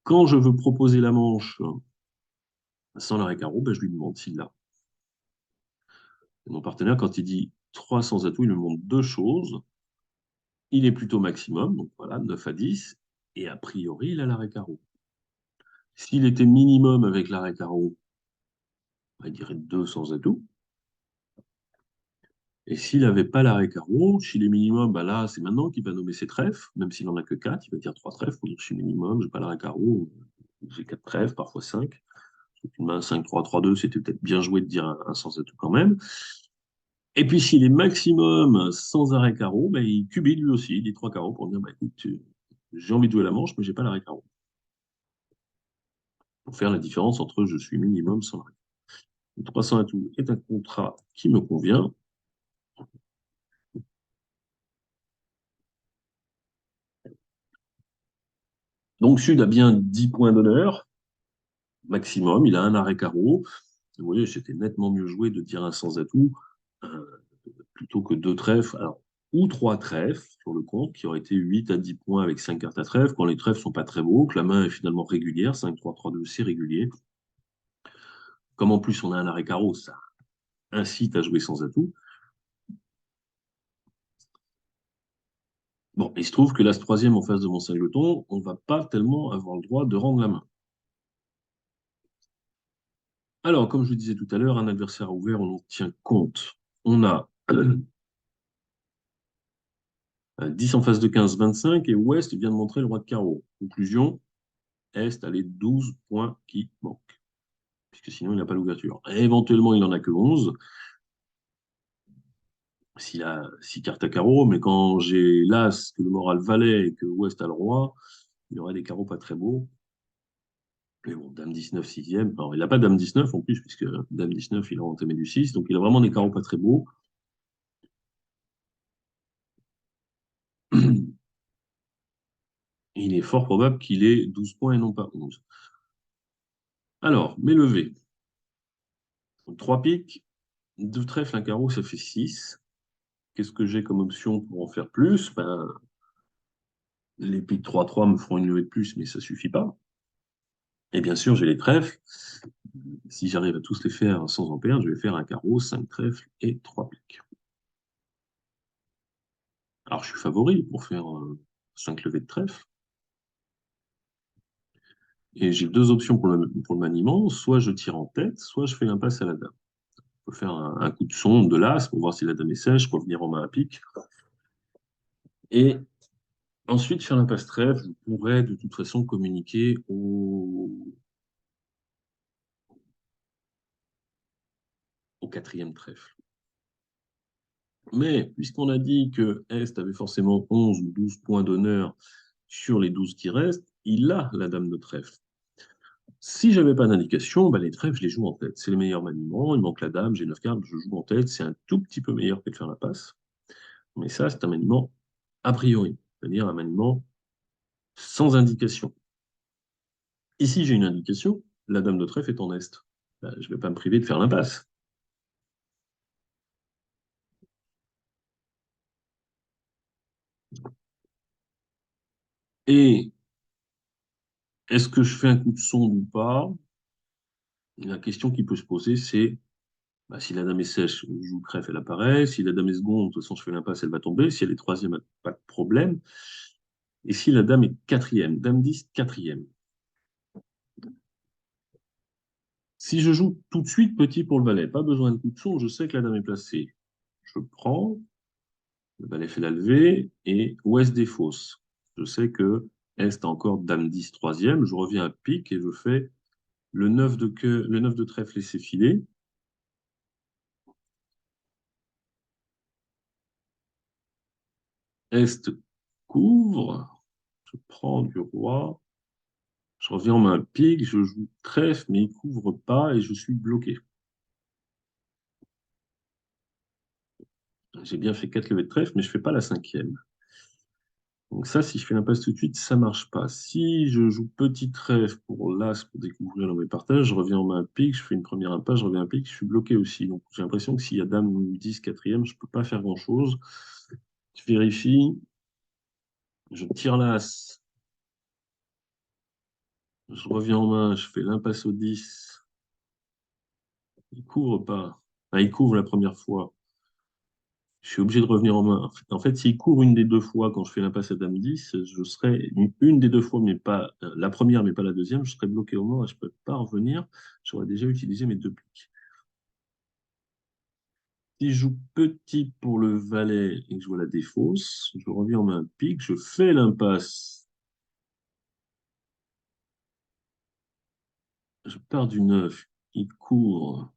Quand je veux proposer la manche sans l'arrêt carreau, bah, je lui demande s'il l'a. Mon partenaire, quand il dit 300 atouts, il me montre deux choses. Il est plutôt maximum, donc voilà, 9 à 10, et a priori, il a l'arrêt carreau. S'il était minimum avec l'arrêt carreau, bah, il dirait 200 atouts. Et s'il n'avait pas l'arrêt carreau, chez les minimums, bah là, c'est maintenant qu'il va nommer ses trèfles, même s'il n'en a que 4, il va dire 3 trèfles, pour dire je suis minimum, j'ai pas l'arrêt carreau, j'ai 4 trèfles, parfois 5. Une main 5-3-3-2, c'était peut-être bien joué de dire un sans atout quand même. Et puis s'il est maximum sans arrêt carreau, bah, il cubit lui aussi, il dit 3 carreaux pour dire bah, écoute, j'ai envie de jouer la manche, mais j'ai pas l'arrêt carreau. Pour faire la différence entre je suis minimum sans arrêt. 300 atouts est un contrat qui me convient. Donc Sud a bien 10 points d'honneur maximum, il a un arrêt carreau. Vous voyez, c'était nettement mieux joué de dire un sans atout euh, plutôt que deux trèfles. Alors, ou trois trèfles sur le compte, qui aurait été 8 à 10 points avec 5 cartes à trèfle, quand les trèfles sont pas très beaux, que la main est finalement régulière, 5-3-3-2, c'est régulier. Comme en plus on a un arrêt carreau, ça incite à jouer sans atout. Bon, il se trouve que l'As troisième en face de mon singleton, on va pas tellement avoir le droit de rendre la main. Alors, comme je le disais tout à l'heure, un adversaire ouvert, on en tient compte. On a 10 en face de 15, 25, et Ouest vient de montrer le roi de carreau. Conclusion, Est a les 12 points qui manquent, puisque sinon il n'a pas l'ouverture. Éventuellement, il n'en a que 11, s'il a 6 cartes à carreau, mais quand j'ai l'As, que le moral valet et que Ouest a le roi, il aurait des carreaux pas très beaux. Mais bon, Dame 19, sixième. Alors, il n'a pas Dame 19 en plus, puisque Dame 19, il a entamé du 6, donc il a vraiment des carreaux pas très beaux. Il est fort probable qu'il ait 12 points et non pas 11. Alors, mes levées. 3 piques, 2 trèfles, un carreau, ça fait 6. Qu'est-ce que j'ai comme option pour en faire plus? Ben, les piques 3-3 me feront une levée de plus, mais ça suffit pas. Et bien sûr, j'ai les trèfles. Si j'arrive à tous les faire sans en perdre, je vais faire un carreau, 5 trèfles et 3 piques. Alors, je suis favori pour faire 5 levées de trèfle. Et j'ai deux options pour le maniement. Soit je tire en tête, soit je fais l'impasse à la dame. Je peux faire un coup de sonde de l'as pour voir si la dame est sèche, revenir en main à pique. Et ensuite, faire l'impasse trèfle, je pourrais de toute façon communiquer au quatrième trèfle. Mais puisqu'on a dit que Est avait forcément 11 ou 12 points d'honneur sur les 12 qui restent, il a la dame de trèfle. Si j'avais pas d'indication, bah les trèfles, je les joue en tête. C'est le meilleur maniement. Il manque la dame, j'ai 9 cartes, je joue en tête. C'est un tout petit peu meilleur que de faire la passe. Mais ça, c'est un maniement a priori, c'est-à-dire un maniement sans indication. Ici, j'ai une indication. La dame de trèfle est en Est. Bah, je ne vais pas me priver de faire l'impasse. Et est-ce que je fais un coup de sonde ou pas? La question qui peut se poser, c'est bah, si la dame est sèche, je joue trèfle, elle apparaît. Si la dame est seconde, de toute façon, je fais l'impasse, elle va tomber. Si elle est troisième, pas de problème. Et si la dame est quatrième, dame 10, quatrième. Si je joue tout de suite petit pour le valet, pas besoin de coup de son, je sais que la dame est placée. Je prends, le valet fait la levée, et ouest des fosses. Je sais que Est a encore dame 10 troisième, je reviens à pique et je fais le 9 de queue, le 9 de trèfle laissé filer. Est couvre, je prends du roi, je reviens en main pique, je joue trèfle, mais il couvre pas et je suis bloqué. J'ai bien fait 4 levées de trèfle, mais je fais pas la cinquième. Donc ça, si je fais l'impasse tout de suite, ça marche pas. Si je joue petit trèfle pour l'as pour découvrir dans mes partages, je reviens en main pique, je fais une première impasse, je reviens à pique, je suis bloqué aussi. Donc j'ai l'impression que s'il y a dame 10 quatrième, je peux pas faire grand-chose. Je vérifie, je tire l'as, je reviens en main, je fais l'impasse au 10. Il couvre pas. Enfin, il couvre la première fois. Je suis obligé de revenir en main. En fait, s'il court une des deux fois quand je fais l'impasse à dame 10, je serai une des deux fois, mais pas la première, mais pas la deuxième, je serai bloqué au mort et je ne peux pas revenir. J'aurais déjà utilisé mes deux piques. Si je joue petit pour le valet et que je vois la défausse, je reviens en main pique, je fais l'impasse, je pars du 9, il court.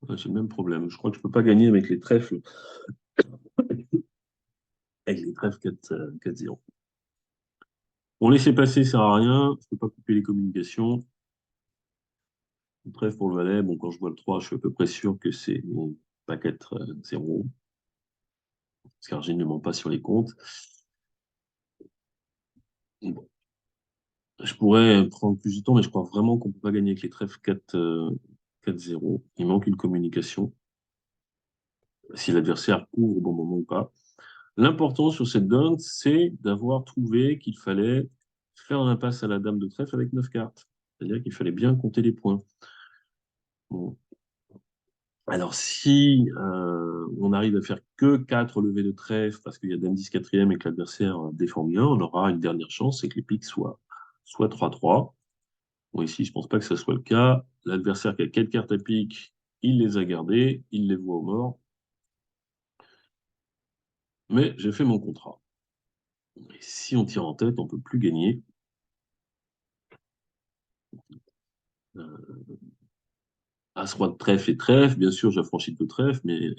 Ouais, j'ai le même problème. Je crois que je ne peux pas gagner avec les trèfles, avec les trèfles 4-0. Bon, laisser passer, ça sert à rien. Je ne peux pas couper les communications. Trèfle pour le valet, bon, quand je vois le 3, je suis à peu près sûr que c'est pas 4-0, parce qu'Argile ne ment pas sur les comptes. Bon, je pourrais prendre plus de temps, mais je crois vraiment qu'on ne peut pas gagner avec les trèfles 4-0. Il manque une communication, si l'adversaire couvre au bon moment ou pas. L'important sur cette donne, c'est d'avoir trouvé qu'il fallait faire un impasse à la dame de trèfle avec 9 cartes. C'est-à-dire qu'il fallait bien compter les points. Bon. Alors, si on arrive à faire que 4 levées de trèfle parce qu'il y a dame 10 quatrième et que l'adversaire défend bien, on aura une dernière chance, c'est que les piques soient 3-3. Bon, ici, je ne pense pas que ce soit le cas. L'adversaire qui a 4 cartes à pique, il les a gardées, il les voit au mort. Mais j'ai fait mon contrat. Et si on tire en tête, on ne peut plus gagner. Euh, As-roi de trèfle et trèfle, bien sûr, j'affranchis de trèfle, mais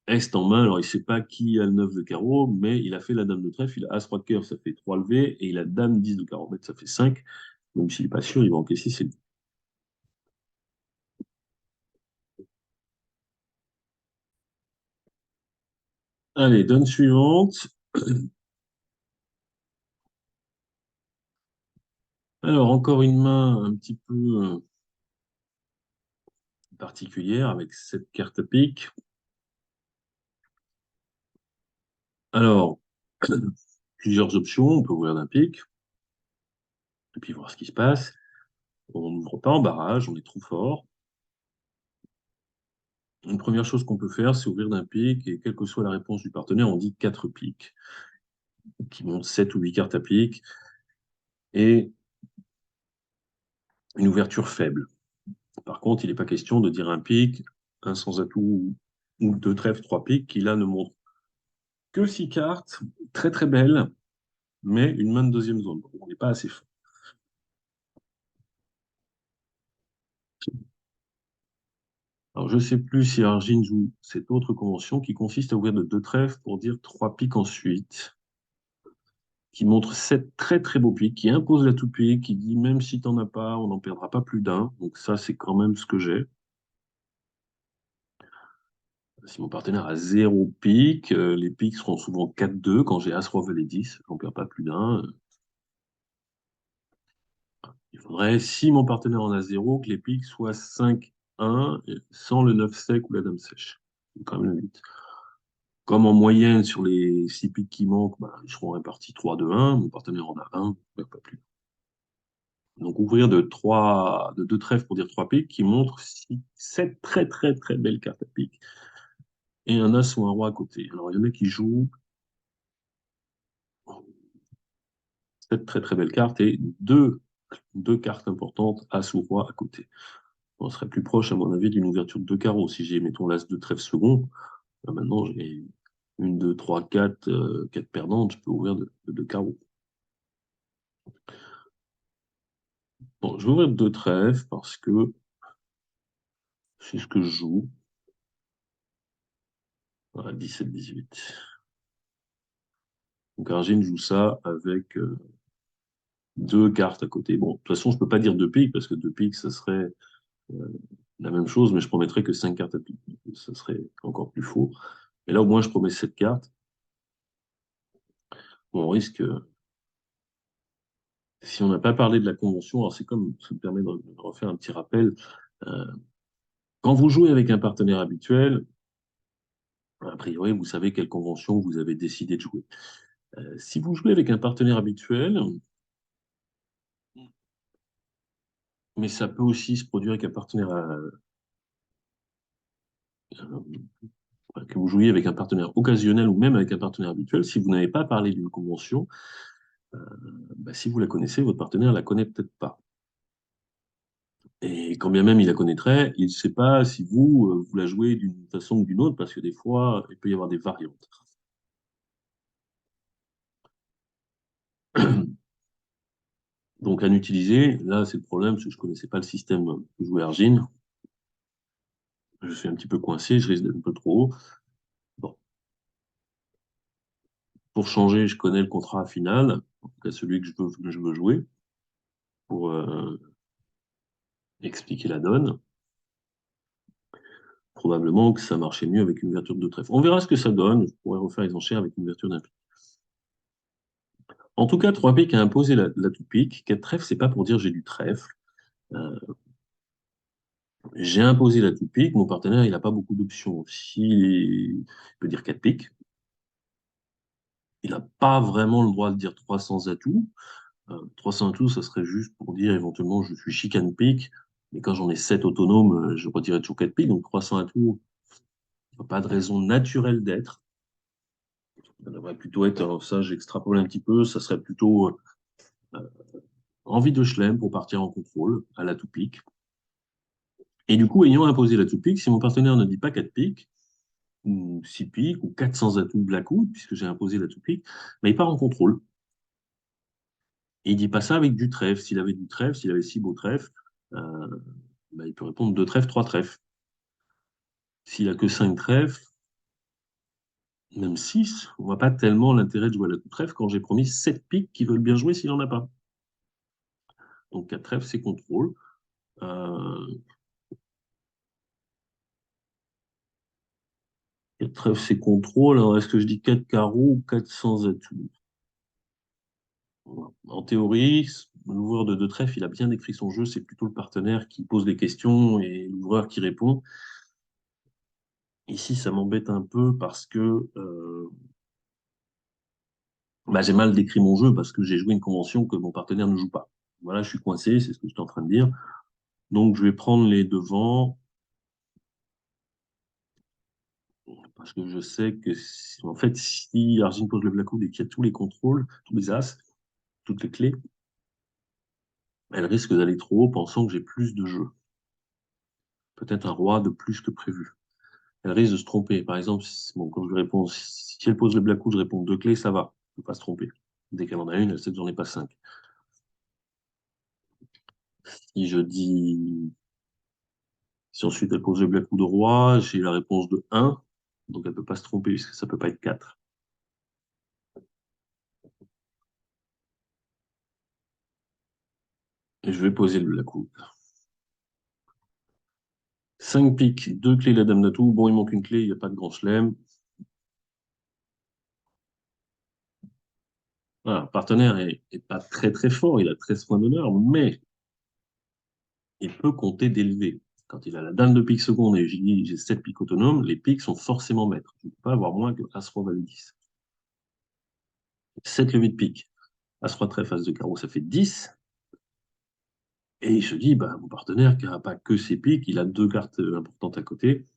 Est en main, alors il ne sait pas qui a le 9 de carreau, mais il a fait la dame de trèfle, il a As-roi de cœur, ça fait 3 levées, et il a dame 10 de carreau, ça fait 5. Donc s'il n'est pas sûr, il va encaisser ses deux. Allez, donne suivante. Alors, encore une main un petit peu particulière avec cette carte à pique. Alors, plusieurs options, on peut ouvrir d'un pique, et puis voir ce qui se passe. On n'ouvre pas en barrage, on est trop fort. Une première chose qu'on peut faire, c'est ouvrir d'un pique, et quelle que soit la réponse du partenaire, on dit 4 piques, qui montent 7 ou 8 cartes à pique, et une ouverture faible. Par contre, il n'est pas question de dire un pique, un sans atout, ou deux trèfles, 3 piques, qui là ne montrent que 6 cartes, très très belles, mais une main de deuxième zone. On n'est pas assez fort. Alors, je ne sais plus si Argine joue cette autre convention qui consiste à ouvrir de deux trèfles pour dire 3 piques ensuite, qui montre 7 très très beaux piques, qui impose la toupie, qui dit même si tu n'en as pas, on n'en perdra pas plus d'un. Donc ça, c'est quand même ce que j'ai. Si mon partenaire a 0 pique, les piques seront souvent 4-2. Quand j'ai As-Roi Valet 10, j'en perds pas plus d'un. Il faudrait, si mon partenaire en a 0, que les piques soient 5-1 sans le 9 sec ou la dame sèche. C'est quand même le 8. Comme en moyenne, sur les 6 piques qui manquent, bah, ils seront répartis 3-2-1. Mon partenaire en a un, pas plus. Donc ouvrir de deux trèfles pour dire trois piques qui montrent sept très très très belles cartes à pique et un as ou un roi à côté. Alors il y en a qui jouent sept très très belles cartes et deux cartes importantes, as ou roi à côté. On serait plus proche, à mon avis, d'une ouverture de deux carreaux. Si j'ai, mettons, l'as de trèfle second, maintenant j'ai une, deux, trois, quatre, quatre perdantes, je peux ouvrir de deux carreaux. Bon, je vais ouvrir deux trèfles parce que c'est ce que je joue. Voilà, 17-18. Donc Argine joue ça avec deux cartes à côté. Bon, de toute façon, je peux pas dire deux piques, parce que deux piques, ça serait la même chose, mais je promettrais que cinq cartes à pique. Ça serait encore plus faux. Mais là, au moins, je promets sept cartes. Bon, on risque, si on n'a pas parlé de la convention, alors c'est comme, ça me permet de refaire un petit rappel. Euh, Quand vous jouez avec un partenaire habituel, a priori, vous savez quelle convention vous avez décidé de jouer. Si vous jouez avec un partenaire habituel, mais ça peut aussi se produire avec un partenaire que vous jouiez avec un partenaire occasionnel ou même avec un partenaire habituel, si vous n'avez pas parlé d'une convention, euh, bah, si vous la connaissez, votre partenaire ne la connaît peut-être pas. Et quand bien même il la connaîtrait, il ne sait pas si vous, vous la jouez d'une façon ou d'une autre, parce que des fois, il peut y avoir des variantes. Donc, à n'utiliser, là, c'est le problème, parce que je ne connaissais pas le système que jouait Argine. Je suis un petit peu coincé, je risque d'être un peu trop haut. Bon, pour changer, je connais le contrat final, en tout cas celui que je veux jouer, pour expliquer la donne. Probablement que ça marchait mieux avec une ouverture de deux trèfles. On verra ce que ça donne. Je pourrais refaire les enchères avec une ouverture d'un pic. En tout cas, trois piques a imposé la tout pique. Quatre trèfles, c'est pas pour dire j'ai du trèfle. Euh, j'ai imposé la tout pique. Mon partenaire, il n'a pas beaucoup d'options. Il peut dire quatre piques. Il n'a pas vraiment le droit de dire 300 atouts. 300 atouts, ça serait juste pour dire éventuellement je suis chicane pique. Mais quand j'en ai 7 autonomes, je redirais toujours 4 piques. Donc 300 atouts, pas de raison naturelle d'être. Ça devrait plutôt être, ça j'extrapole un petit peu, ça serait plutôt envie de chelem pour partir en contrôle à la tout pique. Et du coup, ayant imposé la tout pique, si mon partenaire ne dit pas 4 piques, ou 6 piques, ou 400 atouts blackout, puisque j'ai imposé la tout pique, mais il part en contrôle. Et il dit pas ça avec du trèfle. S'il avait du trèfle, s'il avait 6 beaux trèfles, euh, bah, il peut répondre 2 trèfles, 3 trèfles. S'il a que 5 trèfles, même 6, on voit pas tellement l'intérêt de jouer à la tout trèfle quand j'ai promis 7 piques qui veulent bien jouer s'il n'en a pas. Donc 4 trèfles, c'est contrôle. Euh, 4 trèfles, c'est contrôle. Alors, est-ce que je dis 4 carreaux ou 400 atouts? Voilà. En théorie, l'ouvreur de deux trèfles, il a bien écrit son jeu. C'est plutôt le partenaire qui pose des questions et l'ouvreur qui répond. Ici, ça m'embête un peu parce que bah, j'ai mal décrit mon jeu parce que j'ai joué une convention que mon partenaire ne joue pas. Voilà, je suis coincé, c'est ce que j'étais en train de dire. Donc, je vais prendre les devants parce que je sais que, en fait, si Argine pose le Blackwood et qu'il y a tous les contrôles, tous les as, toutes les clés, elle risque d'aller trop haut pensant que j'ai plus de jeu. Peut-être un roi de plus que prévu. Elle risque de se tromper. Par exemple, bon, quand je lui réponds, si elle pose le Blackwood, je réponds deux clés, ça va. Je ne peux pas se tromper. Dès qu'elle en a une, elle sait que j'en ai pas cinq. Si je dis Si ensuite elle pose le black ou de roi, j'ai la réponse de 1, donc elle ne peut pas se tromper puisque ça ne peut pas être 4. Et je vais poser le black ou. 5 piques, 2 clés, la dame d'atout. Bon, il manque une clé, il n'y a pas de grand chelem. Voilà, le partenaire est pas très très fort, il a 13 points d'honneur, mais il peut compter d'élevé. Quand il a la dame de pique seconde et j'ai 7 piques autonomes, les piques sont forcément maîtres. Je ne peux pas avoir moins que As-Roi valet 10. 7 levées de pique. As-Roi trèfle, As de carreau, ça fait 10. Et il se dit, bah, mon partenaire qui n'a pas que ses piques, il a deux cartes importantes à côté,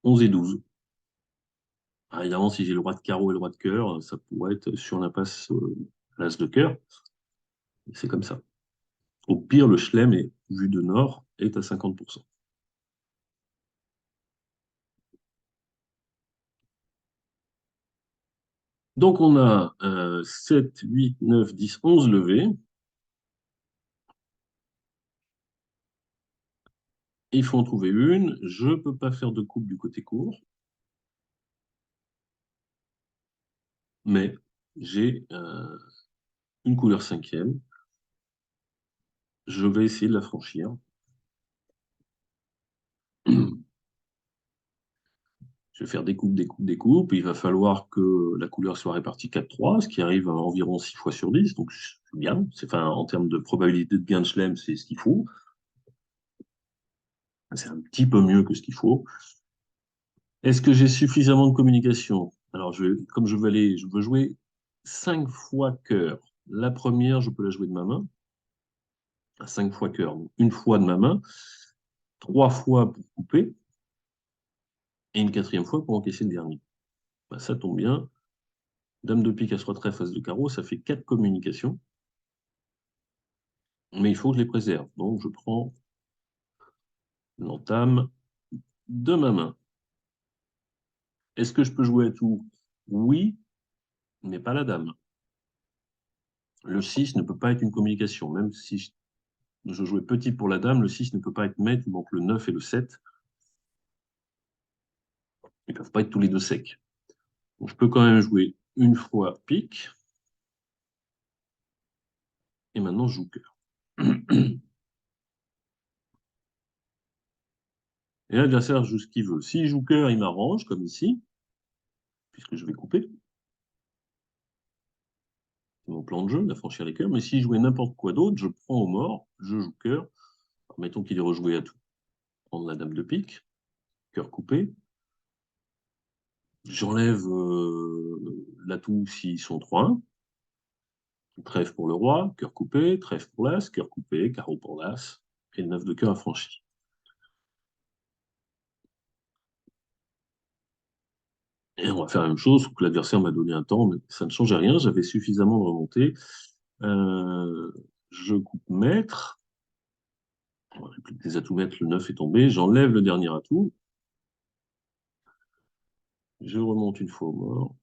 11 et 12. Ah, évidemment, si j'ai le roi de carreau et le roi de cœur, ça pourrait être sur l'impasse l'as de cœur. C'est comme ça. Au pire, le chelem, est, vu de nord, est à 50%. Donc, on a 7, 8, 9, 10, 11 levées. Il faut en trouver une. Je ne peux pas faire de coupe du côté court, mais j'ai une couleur cinquième. Je vais essayer de la franchir. Je vais faire des coupes, des coupes, des coupes. Il va falloir que la couleur soit répartie 4-3, ce qui arrive à environ 6 fois sur 10. Donc, c'est bien. Enfin, en termes de probabilité de gain de chelem, c'est ce qu'il faut. C'est un petit peu mieux que ce qu'il faut. Est-ce que j'ai suffisamment de communication? Alors, comme je veux jouer 5 fois cœur. La première, je peux la jouer de ma main. À 5 fois cœur. Donc, une fois de ma main, 3 fois pour couper, et une quatrième fois pour encaisser le dernier. Ben, ça tombe bien. Dame de pique, as-roi trèfle, face de carreau, ça fait 4 communications. Mais il faut que je les préserve. Donc, je prends l'entame de ma main. Est-ce que je peux jouer à tout? Oui, mais pas la dame. Le 6 ne peut pas être une communication. Même si je jouais petit pour la dame, le 6 ne peut pas être maître, donc le 9 et le 7, ils ne peuvent pas être tous les deux secs. Donc, je peux quand même jouer une fois pique, et maintenant je joue cœur. Et l'adversaire joue ce qu'il veut. S'il joue cœur, il m'arrange, comme ici, puisque je vais couper. C'est mon plan de jeu, d'affranchir les cœurs. Mais s'il jouait n'importe quoi d'autre, je prends au mort, je joue cœur. Alors, mettons qu'il est rejoué à tout. Prendre la dame de pique, cœur coupé. J'enlève l'atout s'ils sont 3-1. Trèfle pour le roi, cœur coupé, trèfle pour l'as, cœur coupé, carreau pour l'as, et le 9 de cœur affranchi. Et on va faire la même chose, sauf que l'adversaire m'a donné un temps, mais ça ne change rien, j'avais suffisamment de remontée. Je coupe maître, on n'a plus que des atouts maîtres, le 9 est tombé, j'enlève le dernier atout, je remonte une fois au mort,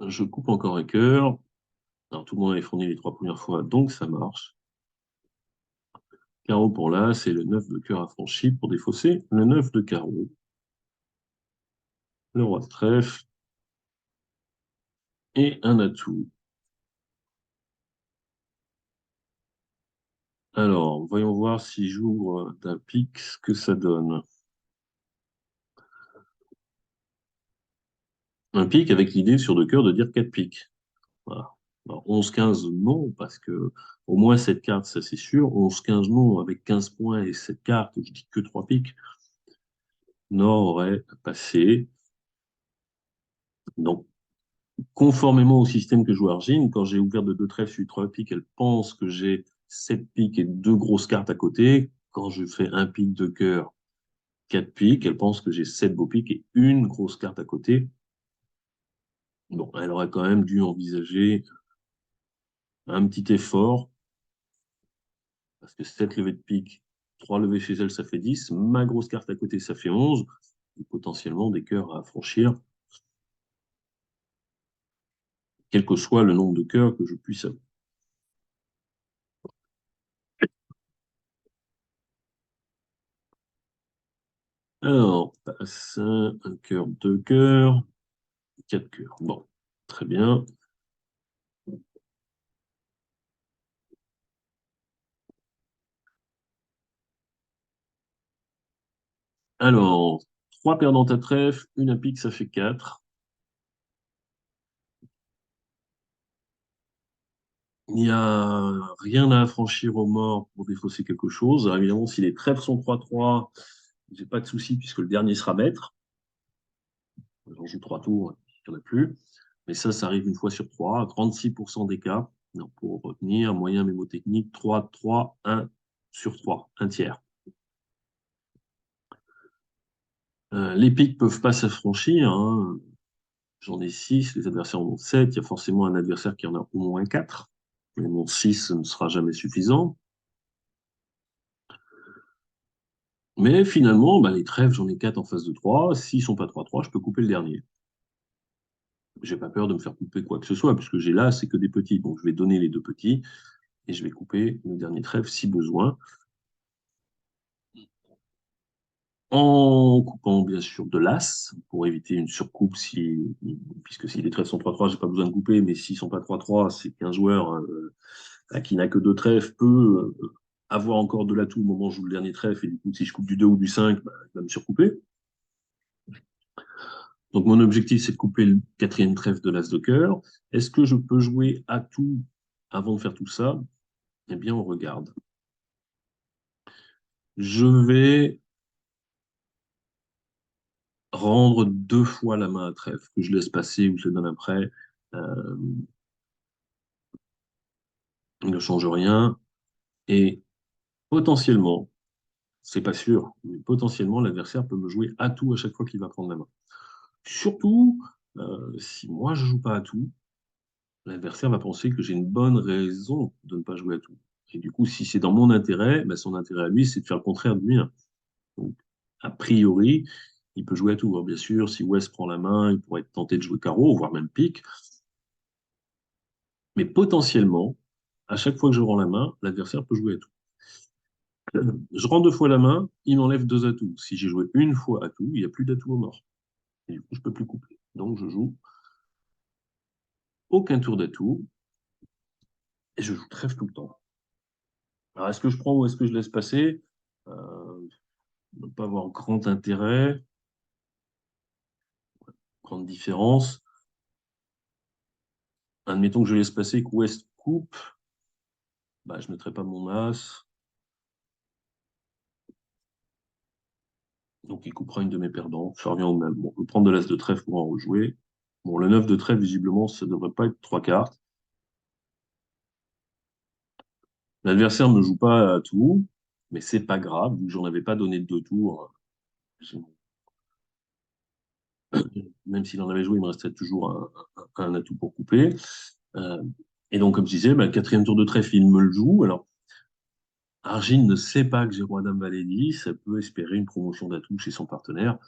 je coupe encore un cœur. Alors tout le monde avait fourni les 3 premières fois, donc ça marche. Carreau pour l'as et le 9 de cœur affranchi pour défausser le 9 de carreau. Le roi de trèfle et un atout. Alors, voyons voir si j'ouvre d'un pic ce que ça donne. Un pic avec l'idée sur deux cœurs de dire 4 piques. Voilà. Alors, 11-15, non, parce que au moins 7 cartes, ça c'est sûr. 11-15, non, avec 15 points et 7 cartes, je dis que 3 piques. Nord aurait passé. Donc, conformément au système que joue Argine, quand j'ai ouvert de 2 trèfles sur 3 piques, elle pense que j'ai 7 piques et 2 grosses cartes à côté. Quand je fais un pique de cœur, 4 piques, elle pense que j'ai 7 beaux piques et une grosse carte à côté. Bon, elle aurait quand même dû envisager un petit effort, parce que 7 levées de pique, 3 levées chez elle, ça fait 10. Ma grosse carte à côté, ça fait 11. Et potentiellement des cœurs à franchir, quel que soit le nombre de cœurs que je puisse avoir. Alors, passe un cœur, 2 cœurs, 4 cœurs. Bon, très bien. Alors, 3 perdants à trèfle, une à pique, ça fait 4. Il n'y a rien à affranchir au mort pour défausser quelque chose. Alors, évidemment, si les trèfles sont 3-3, j'ai pas de souci puisque le dernier sera maître. J'en joue 3 tours, il n'y en a plus. Mais ça arrive une fois sur 3, à 36% des cas. Donc, pour retenir, moyen mémotechnique, 3, 3, 1 sur 3, un tiers. Les pics ne peuvent pas s'affranchir, hein. J'en ai 6, les adversaires en ont 7. Il y a forcément un adversaire qui en a au moins 4. Mais mon 6 ce ne sera jamais suffisant. Mais finalement, bah, les trèfles, j'en ai 4 en face de 3. S'ils ne sont pas 3-3, je peux couper le dernier. J'ai pas peur de me faire couper quoi que ce soit, puisque j'ai là, c'est que des petits. Donc je vais donner les deux petits et je vais couper le dernier trèfle si besoin. En coupant bien sûr de l'as pour éviter une surcoupe puisque si les trèfles sont 3-3, j'ai pas besoin de couper, mais s'ils sont pas 3-3, c'est qu'un joueur qui n'a que deux trèfles peut avoir encore de l'atout au moment où je joue le dernier trèfle, et du coup, si je coupe du 2 ou du 5, bah, il va me surcouper. Donc mon objectif, c'est de couper le quatrième trèfle de l'as de cœur. Est-ce que je peux jouer atout avant de faire tout ça? Eh bien, on regarde. Je vais rendre 2 fois la main à trèfle, que je laisse passer ou je le donne après. Euh, il ne change rien. Et potentiellement, c'est pas sûr, mais potentiellement, l'adversaire peut me jouer atout à chaque fois qu'il va prendre la main. Surtout, si moi je joue pas atout, l'adversaire va penser que j'ai une bonne raison de ne pas jouer atout. Et du coup, si c'est dans mon intérêt, ben, son intérêt à lui, c'est de faire le contraire de mien. Donc, a priori, il peut jouer à tout. Alors, bien sûr, si West prend la main, il pourrait être tenté de jouer carreau, voire même pique. Mais potentiellement, à chaque fois que je rends la main, l'adversaire peut jouer à tout. Je rends 2 fois la main, il m'enlève 2 atouts. Si j'ai joué une fois atout, il n'y a plus d'atout au mort. Et du coup, je ne peux plus couper. Donc, je joue aucun tour d'atout et je joue trèfle tout le temps. Alors, est-ce que je prends ou est-ce que je laisse passer? Ne pas avoir grand intérêt, grande différence. Admettons que je laisse passer et que West coupe, bah, je ne mettrai pas mon as. Donc, il coupera une de mes perdants. Ça revient au même. Bon, je vais prendre de l'as de trèfle pour en rejouer. Bon, le 9 de trèfle, visiblement, ça ne devrait pas être 3 cartes. L'adversaire ne joue pas à tout, mais c'est pas grave, vu que j'en avais pas donné de 2 tours. Même s'il en avait joué, il me restait toujours un atout pour couper. Euh, et donc, comme je disais, bah, le quatrième tour de trèfle, il me le joue. Alors, Argine ne sait pas que j'ai roi dame valet 10, ça peut espérer une promotion d'atout chez son partenaire.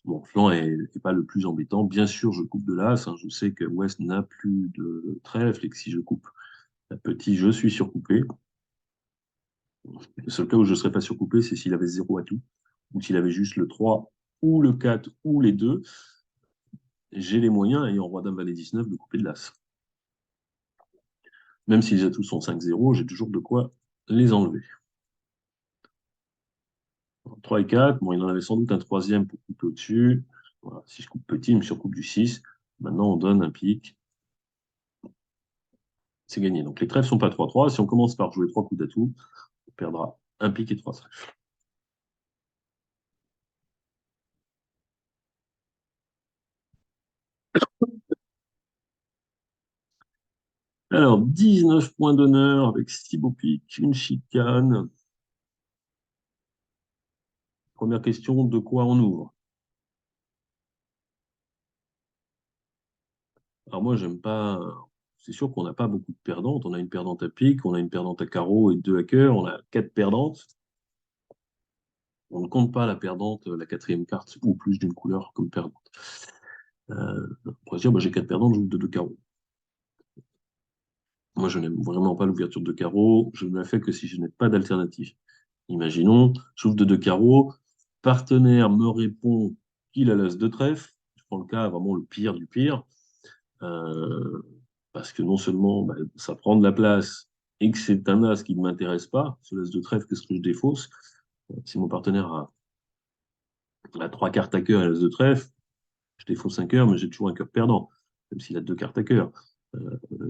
Mon flanc est pas le plus embêtant. Bien sûr, je coupe de l'as, hein. Je sais que West n'a plus de trèfle et que si je coupe la petit, je suis surcoupé. Le seul cas où je ne serais pas surcoupé, c'est s'il avait 0 atout, ou s'il avait juste le 3 ou le 4 ou les deux. J'ai les moyens, ayant roi dame valet 19, de couper de l'as. Même si les atouts sont 5-0, j'ai toujours de quoi les enlever. 3 et 4, bon, il en avait sans doute un troisième pour couper au-dessus. Voilà, si je coupe petit, il me surcoupe du 6. Maintenant, on donne un pic. C'est gagné. Donc les trèfles ne sont pas 3-3. Si on commence par jouer 3 coups d'atout, on perdra un pic et 3 trèfles. Alors, 19 points d'honneur avec 6 beaux pics, une chicane. Première question, de quoi on ouvre? Alors moi, j'aime pas. C'est sûr qu'on n'a pas beaucoup de perdantes. On a une perdante à pique, on a une perdante à carreau et 2 à cœur. On a 4 perdantes. On ne compte pas la perdante, la quatrième carte, ou plus d'une couleur comme perdante. On pourrait se dire, bah, j'ai 4 perdantes, je joue de 2 carreaux. Moi, je n'aime vraiment pas l'ouverture de carreaux. Je ne la fais que si je n'ai pas d'alternative. Imaginons, j'ouvre de 2 carreaux, partenaire me répond qu'il a l'as de trèfle. Je prends le cas vraiment le pire du pire. Euh, Parce que non seulement bah, ça prend de la place et que c'est un as qui ne m'intéresse pas, ce l'as de trèfle, qu'est-ce que je défausse? Si mon partenaire a 3 cartes à cœur et l'as de trèfle, je défausse un cœur, mais j'ai toujours un cœur perdant, même s'il a 2 cartes à cœur.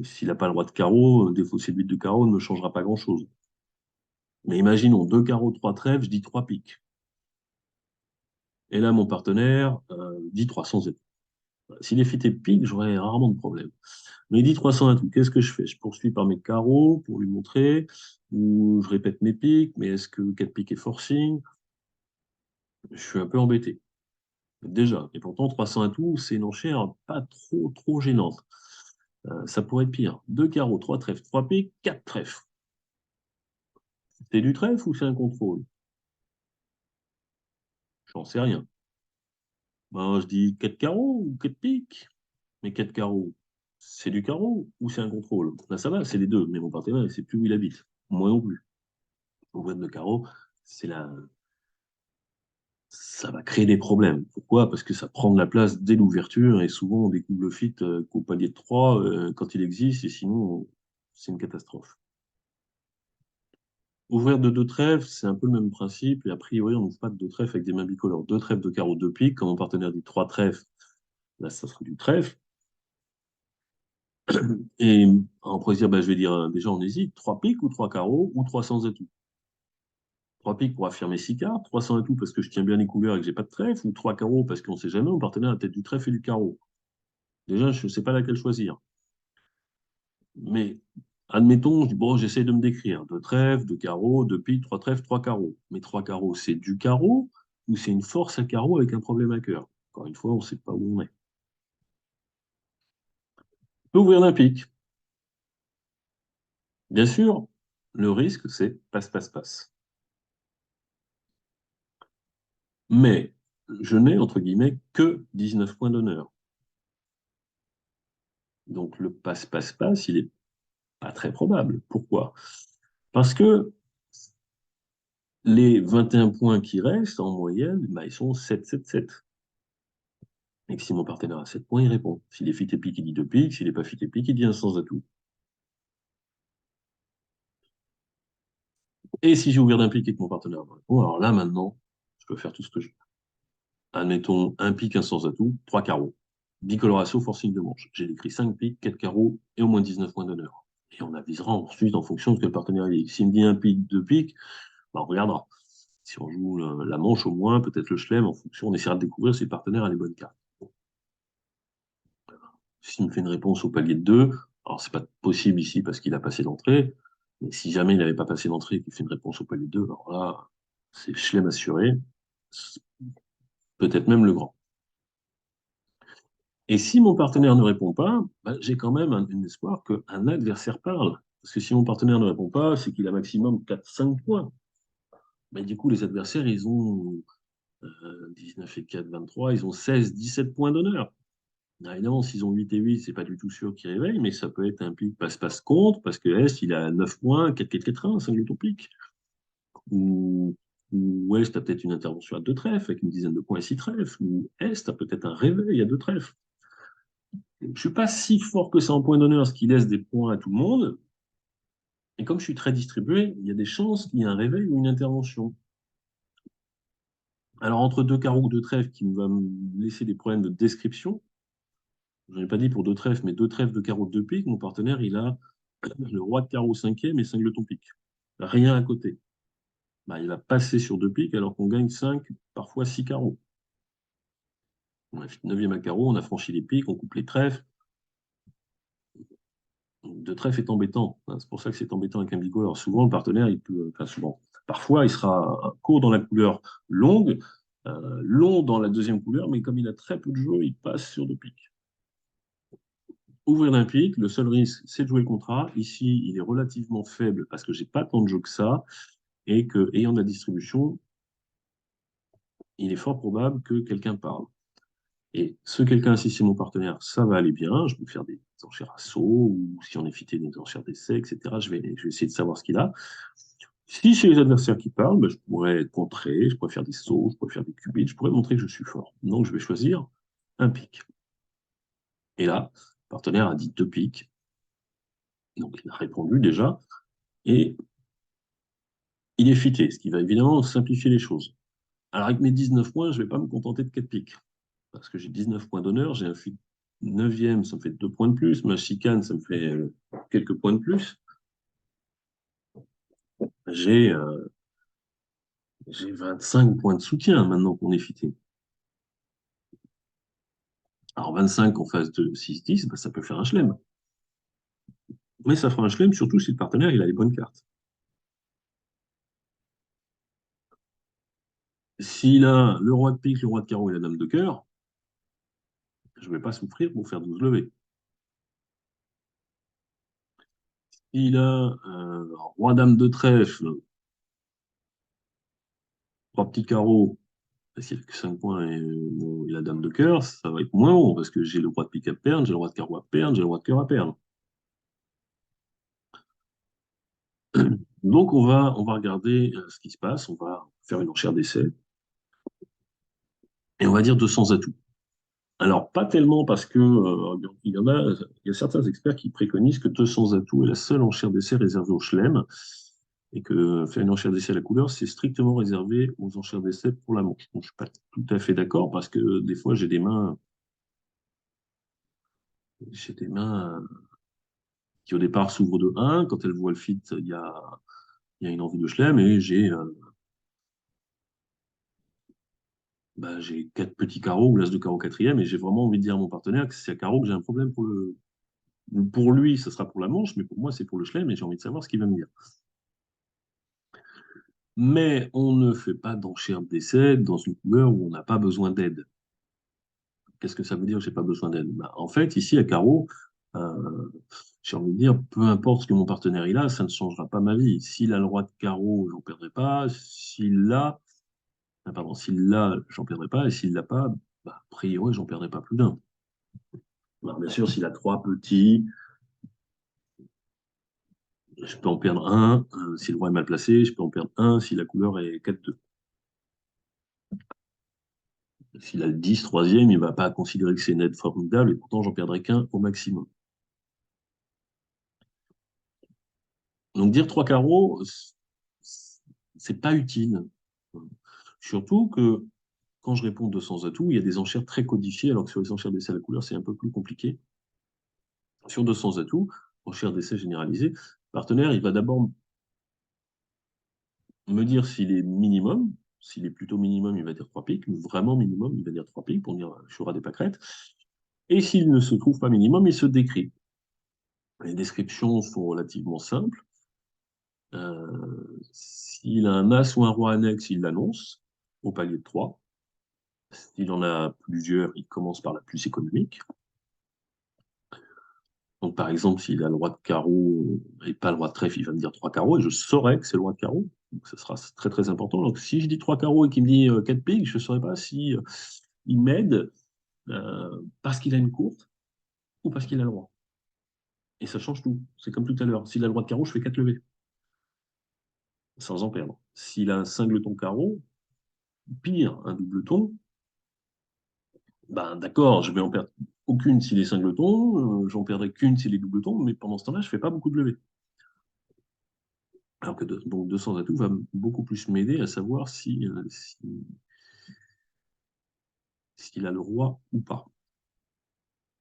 S'il n'a pas le roi de carreau, défausser le 8 de carreau ne me changera pas grand-chose. Mais imaginons 2 carreaux, 3 trèfles, je dis 3 piques. Et là, mon partenaire dit 300 zéro. S'il est fité pique, j'aurais rarement de problème. Mais il dit 300 à tout. Qu'est-ce que je fais? Je poursuis par mes carreaux pour lui montrer, ou je répète mes piques, mais est-ce que 4 piques est forcing? Je suis un peu embêté. Déjà. Et pourtant, 300 à tout, c'est une enchère pas trop gênante. Ça pourrait être pire. Deux carreaux, trois trèfles, trois piques, quatre trèfles. C'est du trèfle ou c'est un contrôle? J'en sais rien. Ben, je dis 4 carreaux ou 4 piques. Mais 4 carreaux, c'est du carreau ou c'est un contrôle? Là, ça va, c'est les deux. Mais mon partenaire, il ne sait plus où il habite. Moi non plus. Ouvrir de carreau, c'est la... ça va créer des problèmes. Pourquoi? Parce que ça prend de la place dès l'ouverture et souvent on découvre le fit qu'au palier de 3 quand il existe et sinon c'est une catastrophe. Ouvrir de deux trèfles, c'est un peu le même principe et a priori on n'ouvre pas de deux trèfles avec des mains bicolores. Deux trèfles de carreau, deux piques. Quand mon partenaire dit trois trèfles, là ça serait du trèfle. Et on pourrait se dire, bah, je vais dire, déjà on hésite, trois piques ou trois carreaux ou 300 atouts. Trois piques pour affirmer six cartes, 300 atouts parce que je tiens bien les couleurs et que j'ai pas de trèfle, ou trois carreaux parce qu'on sait jamais, mon partenaire a peut-être du trèfle et du carreau. Déjà, je ne sais pas laquelle choisir. Mais admettons, je dis, bon, j'essaie de me décrire. Deux trèfles, deux carreaux, deux piques, trois trèfles, trois carreaux. Mais trois carreaux, c'est du carreau ou c'est une force à carreau avec un problème à cœur? Encore une fois, on ne sait pas où on est. On peut ouvrir d'un pique. Bien sûr, le risque, c'est passe, passe, passe. Mais je n'ai, entre guillemets, que 19 points d'honneur. Donc le passe, passe, passe, il est pas très probable. Pourquoi? Parce que les 21 points qui restent, en moyenne, bah, ils sont 7-7-7. Et que si mon partenaire a 7 points, il répond. S'il est fit épique, il dit 2 piques. S'il n'est pas fit épique, il dit un sans atout. Et si j'ai ouvert d'un pique et que mon partenaire me répond, alors là, maintenant, je peux faire tout ce que je veux. Admettons un pique, un sans atout, 3 carreaux. Bicoloration, forcing de manche. J'ai écrit 5 piques, 4 carreaux et au moins 19 points d'honneur. Et on avisera ensuite en fonction de ce que le partenaire dit. S'il me dit un pique, 2 piques, bah, on regardera. Si on joue la manche au moins, peut-être le chelem, en fonction, on essaiera de découvrir si le partenaire a les bonnes cartes. S'il me fait une réponse au palier de 2, alors c'est pas possible ici parce qu'il a passé d'entrée, mais si jamais il n'avait pas passé d'entrée et qu'il fait une réponse au palier de 2, alors là, c'est chelem assuré, peut-être même le grand. Et si mon partenaire ne répond pas, bah, j'ai quand même un espoir qu'un adversaire parle. Parce que si mon partenaire ne répond pas, c'est qu'il a maximum 4-5 points. Mais du coup, les adversaires, ils ont 19 et 4, 23, ils ont 16-17 points d'honneur. Évidemment, s'ils ont 8 et 8, c'est pas du tout sûr qu'ils réveillent, mais ça peut être un pic passe-passe contre, parce que Est, il a 9 points, 4-4-4-1, 5 ton pic. Ou, ou Ouest a peut-être une intervention à deux trèfles, avec une dizaine de points et 6 trèfles. Ou Est a peut-être un réveil à deux trèfles. Je ne suis pas si fort que ça en point d'honneur, ce qui laisse des points à tout le monde. Et comme je suis très distribué, il y a des chances qu'il y ait un réveil ou une intervention. Alors, entre deux carreaux ou deux trèfles qui va me laisser des problèmes de description, je n'ai pas dit pour deux trèfles, mais deux trèfles de carreau de deux piques, mon partenaire, il a le roi de carreau cinquième et singleton pique. Rien à côté. Bah, il va passer sur deux piques alors qu'on gagne 5, parfois 6 carreaux. On a fait 9e à carreau, on a franchi les piques, on coupe les trèfles. Deux trèfles est embêtant. C'est pour ça que c'est embêtant avec un bigot. Alors souvent, le partenaire, il peut, enfin souvent, parfois, il sera court dans la couleur longue, long dans la deuxième couleur, mais comme il a très peu de jeu, il passe sur deux piques. Ouvrir d'un pic, le seul risque, c'est de jouer le contrat. Ici, il est relativement faible parce que j'ai pas tant de jeu que ça et que, ayant de la distribution, il est fort probable que quelqu'un parle. Et ce quelqu'un, si c'est mon partenaire, ça va aller bien. Je peux faire des enchères à saut ou si on est fité des enchères d'essai, etc. Je vais essayer de savoir ce qu'il a. Si c'est les adversaires qui parlent, ben, je pourrais contrer, je pourrais faire des sauts, je pourrais faire des qubits, je pourrais montrer que je suis fort. Donc, je vais choisir un pic. Et là, le partenaire a dit deux pics. Donc, il a répondu déjà. Et il est fité, ce qui va évidemment simplifier les choses. Alors, avec mes 19 points, je ne vais pas me contenter de 4 piques. Parce que j'ai 19 points d'honneur, j'ai un fit 9e, ça me fait 2 points de plus. Ma chicane, ça me fait quelques points de plus. J'ai euh, j'ai 25 points de soutien maintenant qu'on est fité. Alors 25 en face de 6-10, bah, ça peut faire un chelem. Mais ça fera un chelem surtout si le partenaire il a les bonnes cartes. S'il a le roi de pique, le roi de carreau et la dame de cœur, je ne vais pas souffrir pour faire 12 levées. S'il a roi dame de trèfle, trois petits carreaux, parce qu'il n'y a que 5 points et la dame de cœur, ça va être moins bon parce que j'ai le roi de pique à perdre, j'ai le roi de carreau à perdre, j'ai le roi de cœur à perdre. Donc on va regarder ce qui se passe, on va faire une enchère d'essai et on va dire 200 atouts. Alors, pas tellement parce que il y a certains experts qui préconisent que 200 atouts est la seule enchère d'essai réservée au chelem et que faire une enchère d'essai à la couleur, c'est strictement réservé aux enchères d'essai pour la manche. Donc, je ne suis pas tout à fait d'accord parce que des fois, j'ai des mains qui au départ s'ouvrent de 1. Quand elles voient le fit, il y a une envie de chelem et j'ai 4 petits carreaux ou l'as de carreau quatrième et j'ai vraiment envie de dire à mon partenaire que c'est à carreau que j'ai un problème pour lui, ce sera pour la manche, mais pour moi, c'est pour le chelem et j'ai envie de savoir ce qu'il va me dire. Mais on ne fait pas d'enchère d'essai dans une couleur où on n'a pas besoin d'aide. Qu'est-ce que ça veut dire, j'ai pas besoin d'aide? En fait, ici, à carreau, euh, j'ai envie de dire, peu importe ce que mon partenaire il a, ça ne changera pas ma vie. S'il a le roi de carreau, j'en perdrai pas. S'il l'a, j'en perdrai pas. Et s'il l'a pas, a priori, j'en perdrai pas plus d'un. Alors, bien sûr, s'il a trois petits, je peux en perdre un. Si le roi est mal placé, je peux en perdre un si la couleur est 4-2. S'il a le 10, troisième, il ne va pas considérer que c'est une aide formidable et pourtant j'en perdrai qu'un au maximum. Donc dire trois carreaux, c'est pas utile. Surtout que quand je réponds 200 atouts, il y a des enchères très codifiées, alors que sur les enchères d'essai à la couleur, c'est un peu plus compliqué. Sur 200 atouts, enchères d'essai généralisées, le partenaire, il va d'abord me dire s'il est minimum. S'il est plutôt minimum, il va dire 3 piques. Vraiment minimum, il va dire 3 piques pour dire je ferai des pâquerettes. Et s'il ne se trouve pas minimum, il se décrit. Les descriptions sont relativement simples. S'il a un as ou un roi annexe, il l'annonce au palier de 3. S'il en a plusieurs, il commence par la plus économique. Donc, par exemple, s'il a le roi de carreau et pas le roi de trèfle, il va me dire 3 carreaux et je saurai que c'est le roi de carreau. Donc, ce sera très très important. Donc, si je dis 3 carreaux et qu'il me dit 4 piques, je ne saurais pas si il m'aide parce qu'il a une courte ou parce qu'il a le roi. Et ça change tout. C'est comme tout à l'heure. S'il a le roi de carreau, je fais 4 levées sans en perdre. S'il a un singleton carreau, pire, un doubleton, ben, d'accord, je vais en perdre aucune s'il est singleton, j'en perdrai qu'une s'il est doubleton, mais pendant ce temps-là, je ne fais pas beaucoup de levées. Alors que donc 200 atouts va beaucoup plus m'aider à savoir s'il a le roi ou pas.